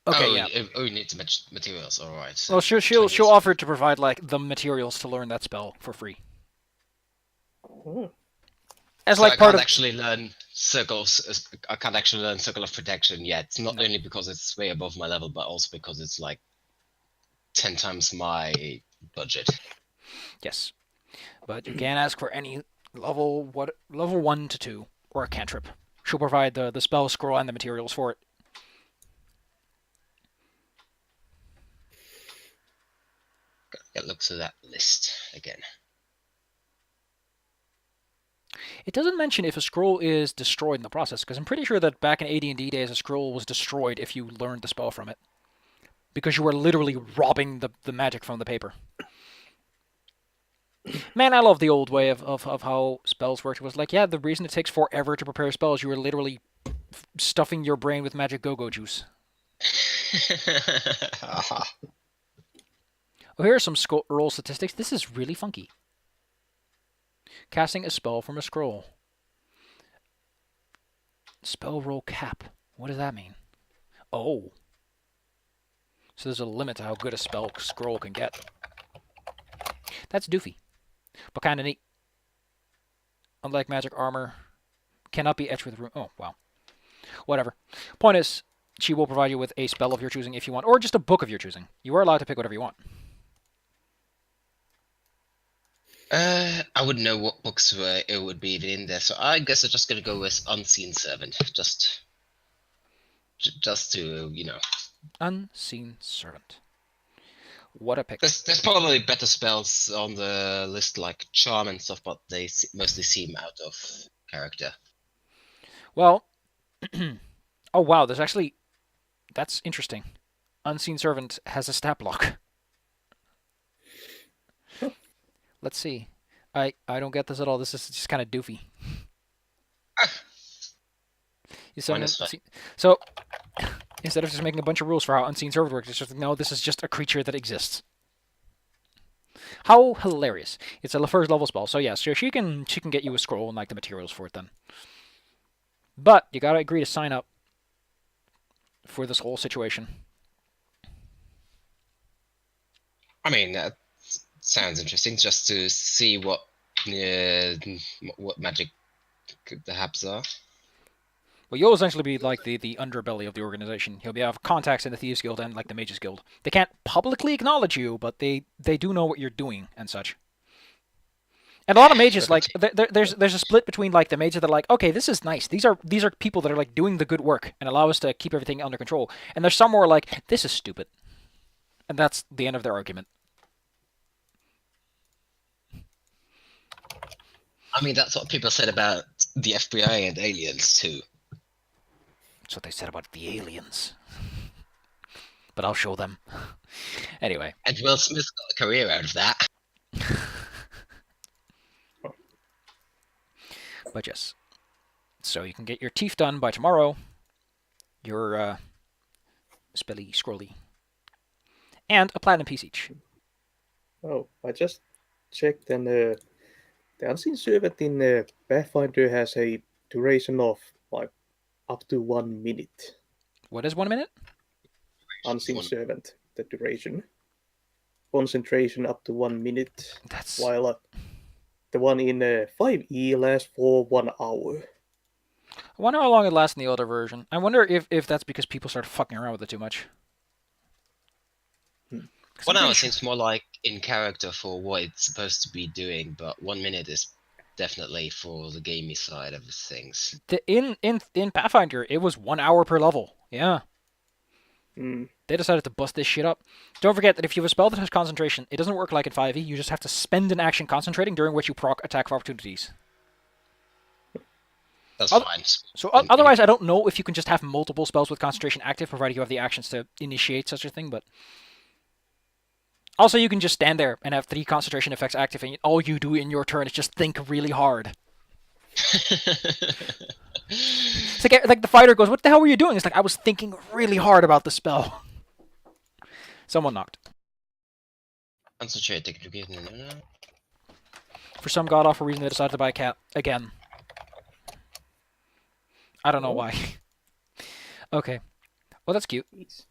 Okay, yeah. Oh, you need some materials. All right. Well, she'll offer to provide like the materials to learn that spell for free. As so like I part can't of actually learn circles. I can't actually learn Circle of Protection yet. Not only because it's way above my level, but also because it's like 10 times my budget. Yes, but you can ask for any level 1 to 2 or a cantrip. She'll provide the spell scroll and the materials for it. It looks at that list again. It doesn't mention if a scroll is destroyed in the process, because I'm pretty sure that back in AD&D days, a scroll was destroyed if you learned the spell from it, because you were literally robbing the magic from the paper. Man, I love the old way of how spells worked. It was like, yeah, the reason it takes forever to prepare spells, you were literally stuffing your brain with magic go-go juice. Oh, here are some roll statistics. This is really funky. Casting a spell from a scroll. Spell roll cap. What does that mean? Oh. So there's a limit to how good a spell scroll can get. That's doofy, but kind of neat. Unlike magic armor, cannot be etched with rune. Oh, wow. Whatever. Point is, she will provide you with a spell of your choosing if you want, or just a book of your choosing. You are allowed to pick whatever you want. I wouldn't know what books it would be in there, so I guess I'm just gonna go with Unseen Servant, just to, you know. Unseen Servant. What a pick. There's probably better spells on the list, like Charm and stuff, but they mostly seem out of character. Well, oh wow, there's actually, that's interesting. Unseen Servant has a stat block. Let's see. I don't get this at all. This is just kind of doofy. So, instead of just making a bunch of rules for how Unseen Servant works, it's just, no, this is just a creature that exists. How hilarious. It's a first level spell, so yeah, so she can get you a scroll and like the materials for it then. But you gotta agree to sign up for this whole situation. I mean, that sounds interesting, just to see what magic the habs are. Well, you'll essentially be like the underbelly of the organization. You'll have contacts in the Thieves Guild and like the Mages Guild. They can't publicly acknowledge you, but they do know what you're doing and such. And a lot of mages, like there's a split between like the mages that are like, okay, this is nice. These are people that are like doing the good work and allow us to keep everything under control. And there's some more like, this is stupid, and that's the end of their argument. I mean, that's what people said about the FBI and aliens too. That's what they said about the aliens. But I'll show them. Anyway. And Will Smith got a career out of that. But yes. So you can get your teeth done by tomorrow. Your spelly scrolly. And a platinum piece each. Oh, I just checked, and the Unseen Servant in Pathfinder has a duration of like up to 1 minute. What is 1 minute? Unseen Servant, the duration. Concentration up to 1 minute. That's... While the one in 5e lasts for 1 hour. I wonder how long it lasts in the older version. I wonder if that's because people start fucking around with it too much. 1 hour seems more like in character for what it's supposed to be doing, but 1 minute is definitely for the gamey side of things. In Pathfinder, it was 1 hour per level. Yeah. Mm. They decided to bust this shit up. Don't forget that if you have a spell that has concentration, it doesn't work like in 5e. You just have to spend an action concentrating, during which you proc attack for opportunities. That's fine. So otherwise, I don't know if you can just have multiple spells with concentration active, provided you have the actions to initiate such a thing, but... Also, you can just stand there and have 3 concentration effects active, and all you do in your turn is just think really hard. It's like the fighter goes, "What the hell were you doing?" It's like, I was thinking really hard about the spell. Someone knocked. Concentrate. For some god-awful reason, they decided to buy a cat. Again. I don't know why. Okay. Well, that's cute. Let's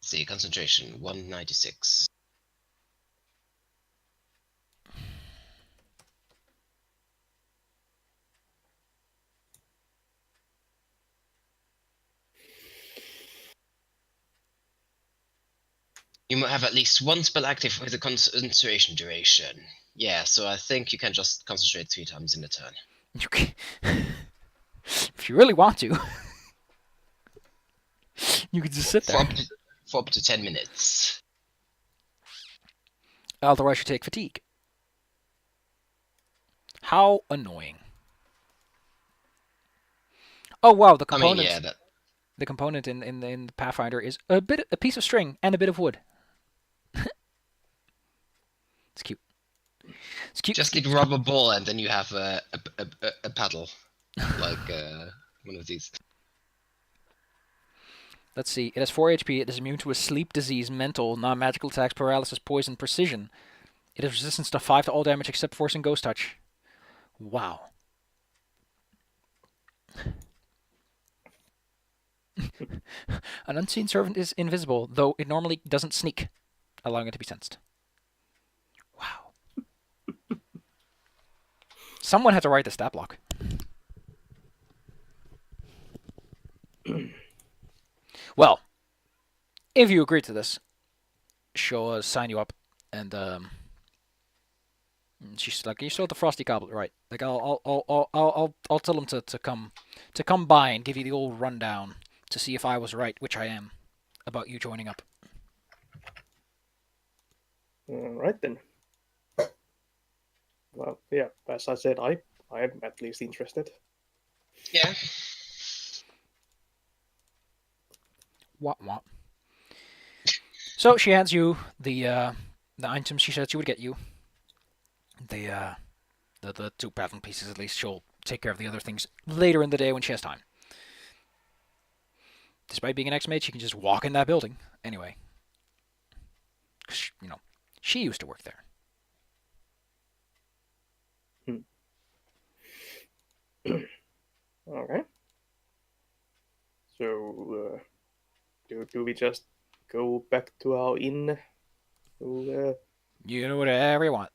see, concentration, 196. You might have at least one spell active with a concentration duration. Yeah, so I think you can just concentrate 3 times in a turn. You can, if you really want to, you could just sit there. For up to 10 minutes. Otherwise, you take fatigue. How annoying. Oh wow, the component. I mean, yeah, the component in Pathfinder is a piece of string and a bit of wood. It's cute. It's cute. Just need a rubber ball and then you have a paddle. Like one of these. Let's see. It has 4 HP. It is immune to a sleep disease, mental, non-magical attacks, paralysis, poison, precision. It has resistance to 5 to all damage except force and ghost touch. Wow. An unseen servant is invisible, though it normally doesn't sneak, allowing it to be sensed. Wow. Someone had to write the stat block. Well, if you agree to this, she'll sign you up, and she's like, "You saw the Frosty Goblet, right? Like, I'll tell them to come by and give you the old rundown to see if I was right, which I am, about you joining up." All right then. Well, yeah, as I said, I am at least interested. Yeah. What? So she hands you the items she said she would get you. The 2 pattern pieces at least. She'll take care of the other things later in the day when she has time. Despite being an ex-mage, she can just walk in that building anyway. You know, she used to work there. Okay. So, do we just go back to our inn? To, You know whatever you want.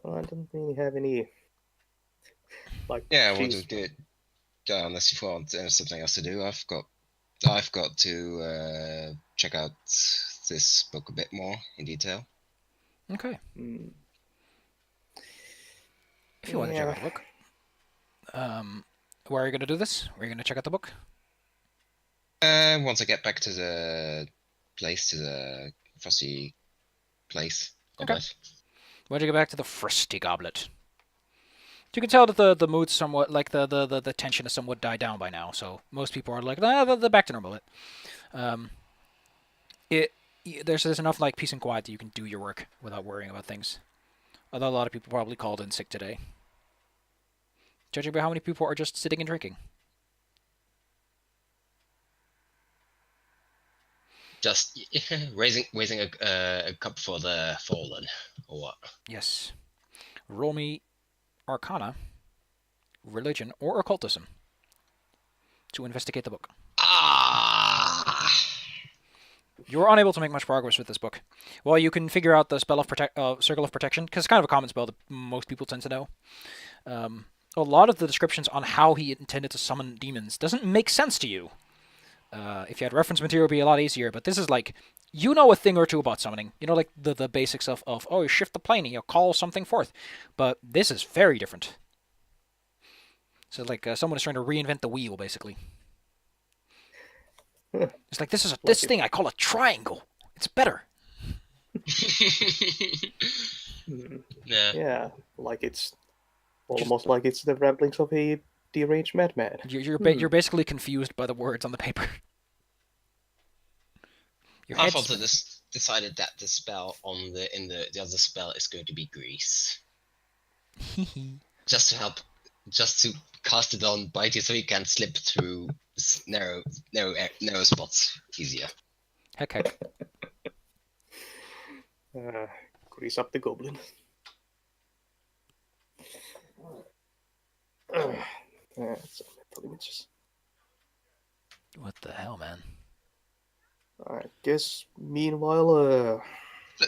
Well, I don't really have any. Like, Yeah, I want to do it. Unless you want something else to do, I've got to check out this book a bit more in detail. Okay. If you want to check out the book. Where are you going to do this? Where are you going to check out the book? Once I get back to the place, to the Frosty place. Okay. When you get back to the Frosty Goblet. You can tell that the mood's somewhat, like the tension has somewhat died down by now, so most people are like, they're back to normal. There's enough like peace and quiet that you can do your work without worrying about things. Although a lot of people probably called in sick today. Judging by how many people are just sitting and drinking. Just raising a cup for the fallen, or what? Yes. Roll me Arcana, Religion, or Occultism to investigate the book. You're unable to make much progress with this book. Well, you can figure out the spell of Circle of Protection, because it's kind of a common spell that most people tend to know. A lot of the descriptions on how he intended to summon demons doesn't make sense to you. If you had reference material, it would be a lot easier, but this is like, you know a thing or two about summoning. You know, like the basics of oh, you shift the plane, you call something forth. But this is very different. So like someone is trying to reinvent the wheel, basically. It's like, this thing I call a triangle. It's better. Yeah, like it's almost like it's the ramblings of a deranged madman. You're basically confused by the words on the paper. I've also decided that the spell in the other spell is going to be grease. Just to cast it on Bitey so he can slip through narrow spots easier. Heck. Grease up the goblin. Images. What the hell, man? I guess. Meanwhile,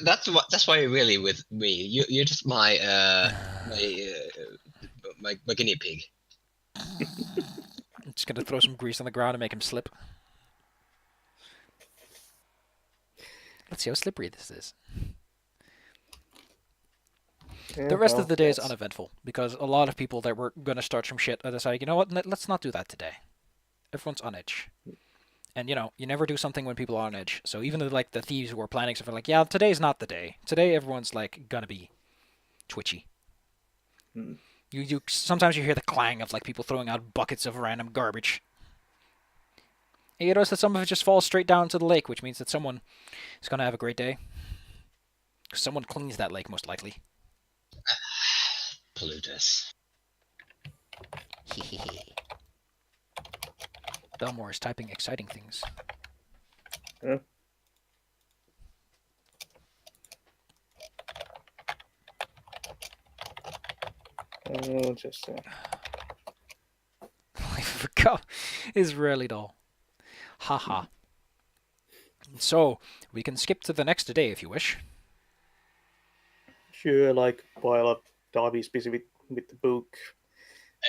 that's why you're really with me. You're just my my guinea pig. Just gonna throw some grease on the ground and make him slip. Let's see how slippery this is. Yeah, The rest well, of the day is that's- uneventful because a lot of people that were gonna start some shit are deciding, you know what, let's not do that today. Everyone's on edge. And you never do something when people are on edge. So even like the thieves who are planning stuff are like, yeah, today's not the day. Today everyone's like gonna be twitchy. Hmm. You sometimes you hear the clang of like people throwing out buckets of random garbage. And you notice that some of it just falls straight down to the lake, which means that someone is gonna have a great day. Someone cleans that lake most likely. Polluters. Belmore is typing exciting things. Huh? Just Life of a cow is rarely dull. Haha. So, we can skip to the next day if you wish. sure, like while Darby's busy with the book,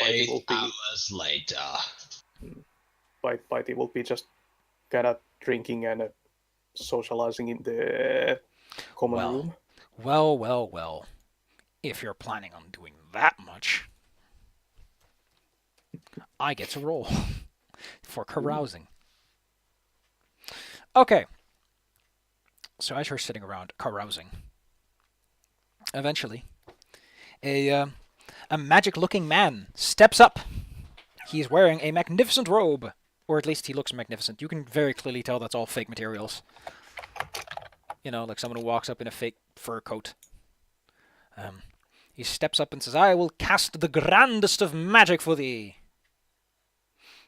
Bitey 8 will be hours later. Bitey will be just kind of drinking and socializing in the common Well. room. Well. If you're planning on doing that much, I get to roll for carousing. Okay. So as you're sitting around carousing, eventually, a magic-looking man steps up. He's wearing a magnificent robe, or at least he looks magnificent. You can very clearly tell that's all fake materials. Like someone who walks up in a fake fur coat. He steps up and says, I will cast the grandest of magic for thee.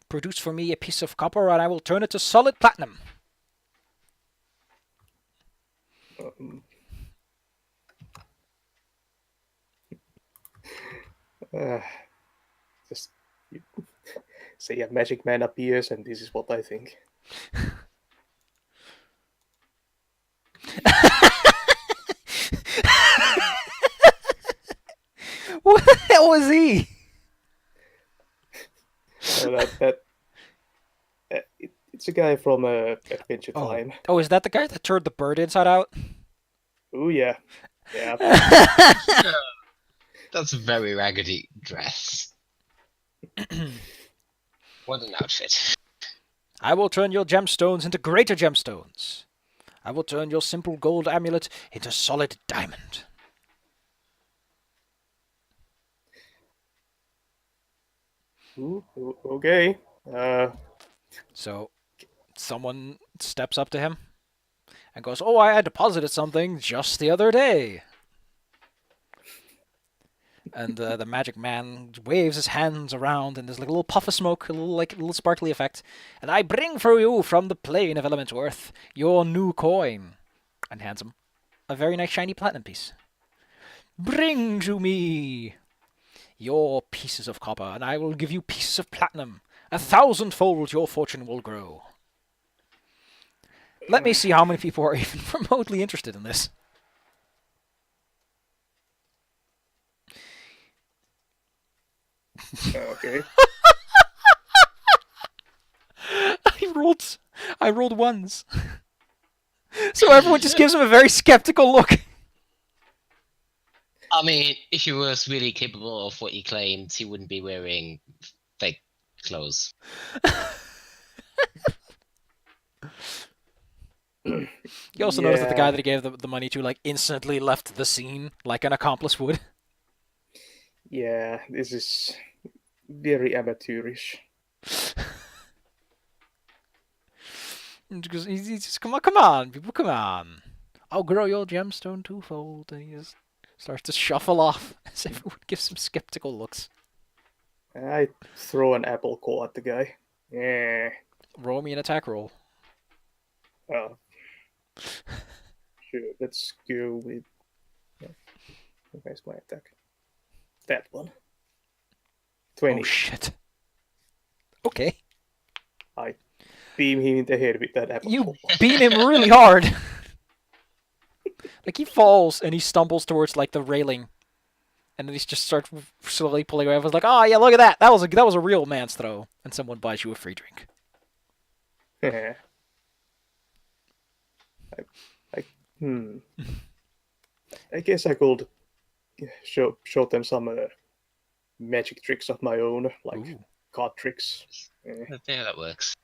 Produce for me a piece of copper and I will turn it to solid platinum. Just you say a magic man appears, and this is what I think. What the hell was he? It's a guy from Adventure Time. Oh, is that the guy that turned the bird inside out? Oh yeah, yeah. That's a very raggedy dress. What an outfit. I will turn your gemstones into greater gemstones. I will turn your simple gold amulet into solid diamond. Ooh, okay. So, someone steps up to him and goes, oh, I deposited something just the other day. And the magic man waves his hands around, and there's like a little puff of smoke, a little sparkly effect. And I bring for you from the plane of Elementsworth your new coin, and hands him a very nice shiny platinum piece. Bring to me your pieces of copper, and I will give you pieces of platinum. 1,000-fold your fortune will grow. Let me see how many people are even remotely interested in this. Okay. I rolled ones. So everyone just gives him a very skeptical look. I mean, if he was really capable of what he claimed, he wouldn't be wearing fake clothes. You also noticed that the guy that he gave the money to like instantly left the scene like an accomplice would. Yeah, this is very amateurish. Because he's just come on, people, come on. I'll grow your gemstone twofold, and he just starts to shuffle off as everyone gives him skeptical looks. I throw an apple core at the guy. Yeah. Roll me an attack roll. Oh. Sure, let's go with... Where's my attack? That one. 20. Oh shit. Okay. I beam him in the head with that apple You core. beat him really hard. Like he falls and he stumbles towards like the railing, And then he just starts slowly pulling away. I was like, oh yeah, look at that. That was a real man's throw. And someone buys you a free drink. I guess I could show them some magic tricks of my own, like Ooh. card tricks. Yeah, that works.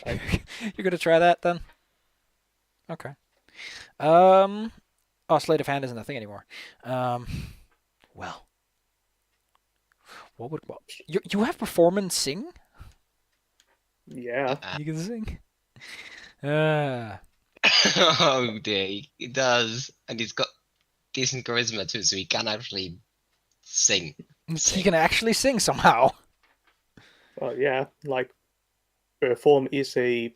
You're gonna try that then? Okay. Oh, Sleight of Hand isn't a thing anymore. Well, what would you have performance sing? Yeah. You can sing. Oh dear, he does, and he's got decent charisma too, so he can actually sing. He can actually sing somehow. Well, yeah, like perform is a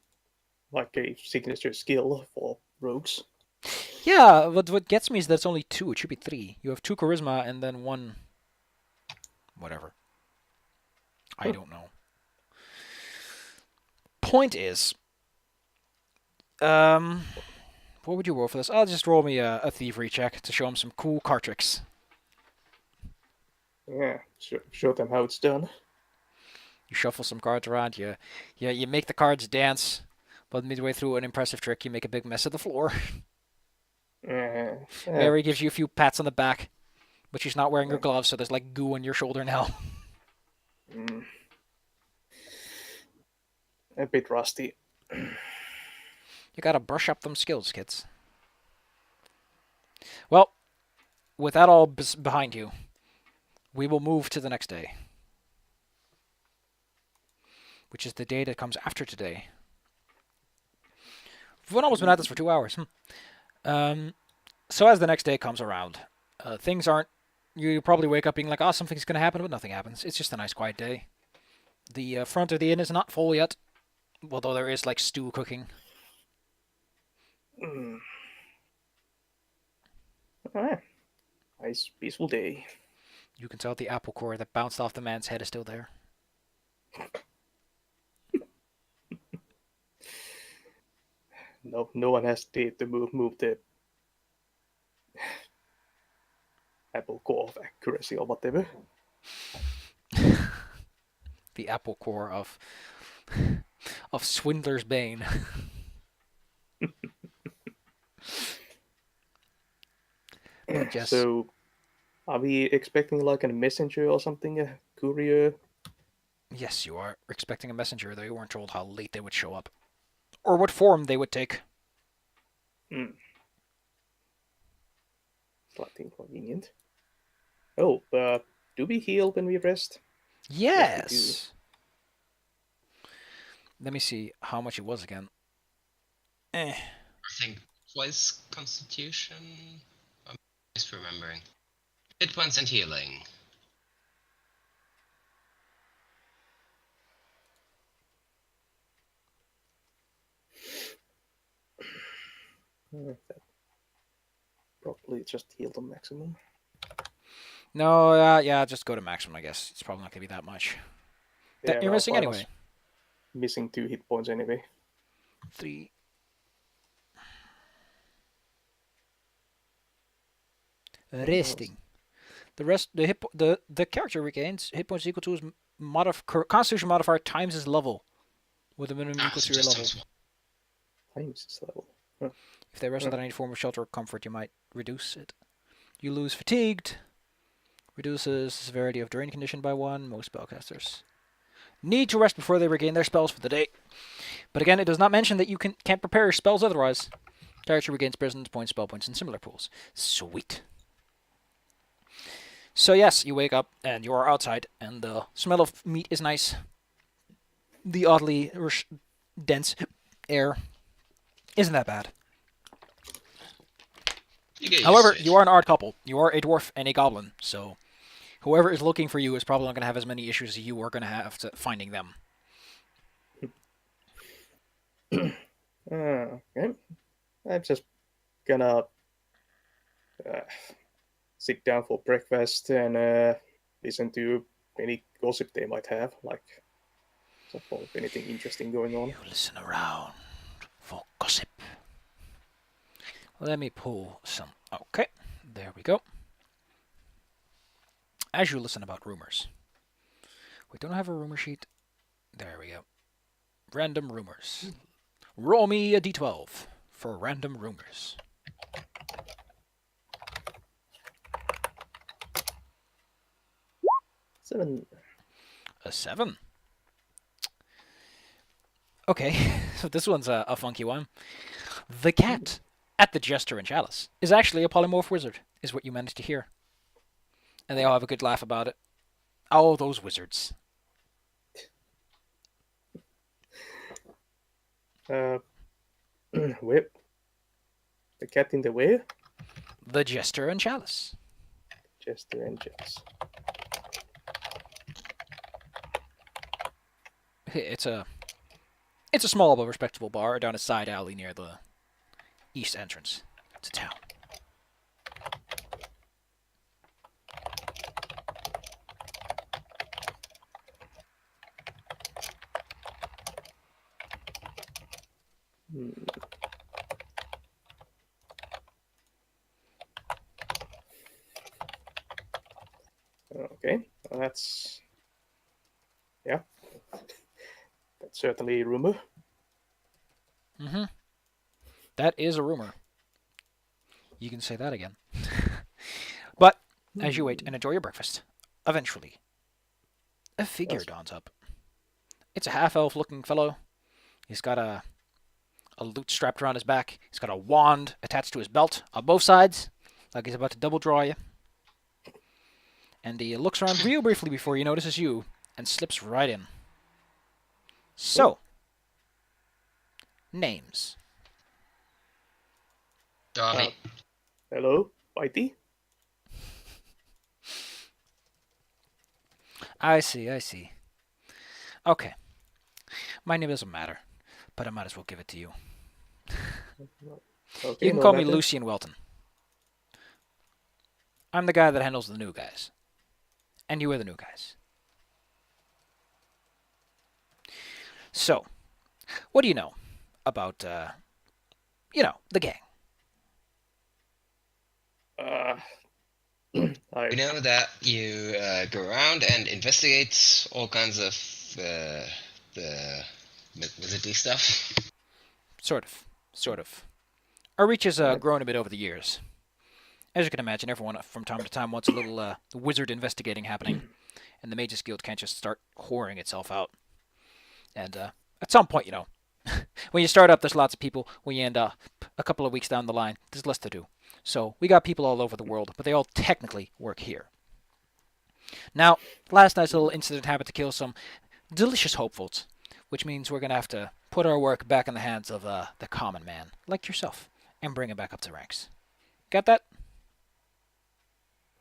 signature skill for rogues. Yeah, but what gets me is that's only 2. It should be 3. You have 2 charisma and then 1. Whatever. I don't know. Point is, what would you roll for this? I'll just roll me a thievery check to show him some cool card tricks. Yeah, show them how it's done. You shuffle some cards around. You make the cards dance, but midway through an impressive trick, you make a big mess of the floor. Mary gives you a few pats on the back, but she's not wearing her gloves, so there's like goo on your shoulder now. A bit rusty. You gotta brush up them skills, kids. Well, with that all behind you, we will move to the next day, which is the day that comes after today. We've almost been at this for 2 hours. So as the next day comes around, things aren't... You probably wake up being like, oh, something's going to happen, but nothing happens. It's just a nice, quiet day. The front of the inn is not full yet, although there is, like, stew cooking. Alright. Nice, peaceful day. You can tell the apple core that bounced off the man's head is still there. No one has dared to move the apple core of accuracy or whatever. The apple core of Swindler's Bane. Yes. So, are we expecting like a messenger or something? A courier? Yes, you are expecting a messenger, though you weren't told how late they would show up. Or what form they would take. Slightly inconvenient. Oh, do we heal when we rest? Yes! Let me see how much it was again. I think twice Constitution. I'm just remembering. Hit points and healing. Probably just heal the maximum. No, yeah, just go to maximum, I guess. It's probably not going to be that much. Yeah, You're missing anyway. Missing 2 hit points anyway. 3. Resting. The character regains hit points equal to his Constitution modifier times his level, with a minimum equal to your level. Times his level. If they rest without any form of shelter or comfort, you might reduce it. You lose fatigued. Reduces the severity of drain condition by 1. Most spellcasters need to rest before they regain their spells for the day. But again, it does not mention that you can't prepare your spells otherwise. Character regains presence points, spell points, and similar pools. Sweet. So yes, you wake up and you are outside, and the smell of meat is nice. The oddly dense air isn't that bad. However, you are an odd couple. You are a dwarf and a goblin, so whoever is looking for you is probably not going to have as many issues as you are going to have finding them. Okay. I'm just gonna sit down for breakfast and listen to any gossip they might have, like if anything interesting going on. You listen around for gossip. Let me pull some. Okay, there we go. as you listen about rumors. We don't have a rumor sheet. There we go. Random rumors. Roll me a d12 for random rumors. 7. A 7. Okay, so this one's a funky one. The cat at the Jester and Chalice is actually a polymorph wizard, is what you managed to hear. And they all have a good laugh about it. Oh, those wizards. Where? The cat in the where? The Jester and Chalice. Jester and Chalice. It's a small but respectable bar down a side alley near the east entrance to town. Okay, well, that's certainly a rumor. Mm-hmm. That is a rumor. You can say that again. But as you wait and enjoy your breakfast, eventually, a figure dawns up. It's a half-elf looking fellow. He's got a lute strapped around his back. He's got a wand attached to his belt on both sides, like he's about to double draw you. And he looks around real briefly before he notices you and slips right in. So, names. Darby. Hello, Whitey. I see. Okay. My name doesn't matter, but I might as well give it to you. Okay, You can call me Lucian Welton. I'm the guy that handles the new guys. And you are the new guys. So, what do you know about, the gang? We know that you go around and investigate all kinds of the wizardly stuff. Sort of. Our reach has grown a bit over the years. As you can imagine, everyone from time to time wants a little wizard investigating happening, and the Mages Guild can't just start whoring itself out. And at some point, when you start up, there's lots of people. When you end up a couple of weeks down the line, there's less to do. So we got people all over the world, but they all technically work here. Now, last night's little incident happened to kill some delicious hopefuls, which means we're going to have to put our work back in the hands of the common man, like yourself, and bring him back up to ranks. Got that?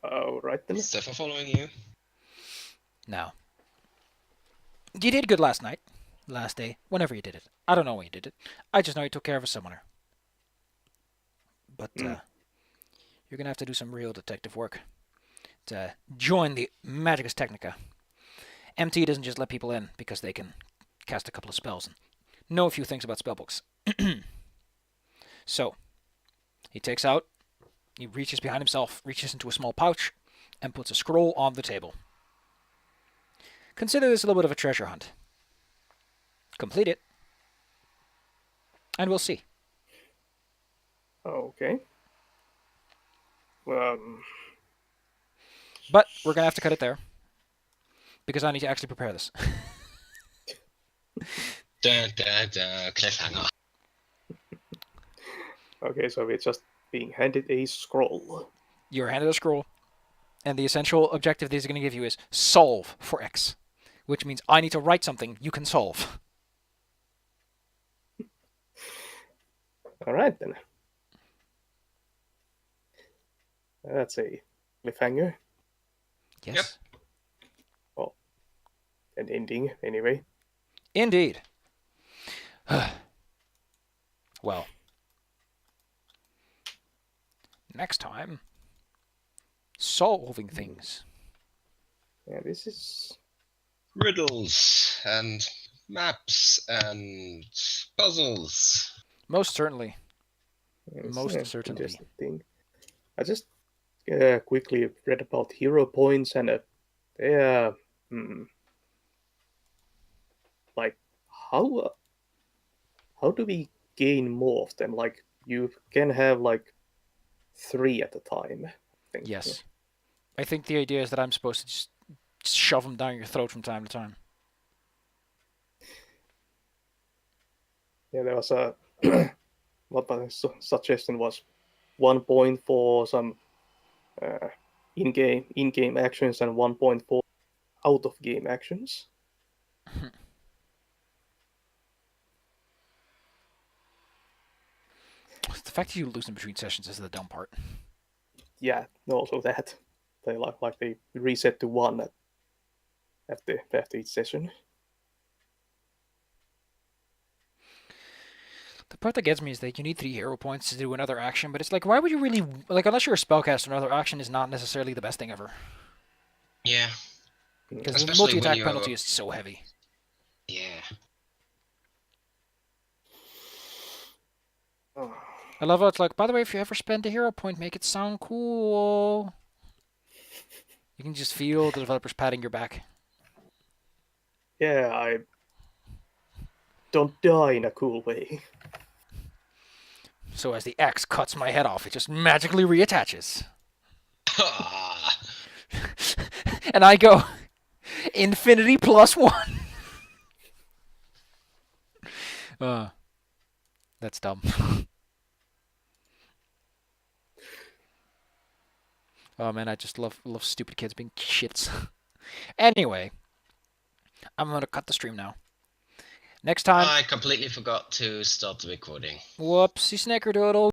All right then. So for following you. Now, you did good last night, last day, whenever you did it. I don't know when you did it. I just know you took care of a summoner. But you're going to have to do some real detective work to join the Magicus Technica. MT doesn't just let people in because they can cast a couple of spells and know a few things about spellbooks. So, he reaches behind himself, reaches into a small pouch, and puts a scroll on the table. Consider this a little bit of a treasure hunt. Complete it, and we'll see. Okay. But we're going to have to cut it there, because I need to actually prepare this. Dun, dun, dun, cliffhanger. Okay, so we're just being handed a scroll. You're handed a scroll, and the essential objective that he's going to give you is solve for X, which means I need to write something you can solve. All right then. That's a cliffhanger. Yes. Well, an ending, anyway. Indeed. Well, next time, solving things. Yeah, this is... Riddles and maps and puzzles. Most certainly. It's Most an certainly. interesting thing. I just quickly read about hero points, and they like how how do we gain more of them? Like you can have like 3 at a time. I think. Yes. I think the idea is that I'm supposed to just shove them down your throat from time to time. Yeah, there was a what my suggestion was 1 point for some in-game actions and 1 point for out-of-game actions. The fact that you lose in between sessions is the dumb part. Yeah, also that they like they reset to 1 after each session. The part that gets me is that you need 3 hero points to do another action, but it's like, why would you really like? Unless you're a spellcaster, another action is not necessarily the best thing ever. Yeah. Because the Especially when multi-attack you penalty is so heavy. Yeah. I love how it's like, by the way, if you ever spend a hero point, make it sound cool. You can just feel the developers patting your back. Yeah, I don't die in a cool way. So as the axe cuts my head off, it just magically reattaches. And I go, infinity +1. That's dumb. Oh man, I just love stupid kids being shits. Anyway, I'm gonna cut the stream now. Next time. I completely forgot to start the recording. Whoopsie snickerdoodle.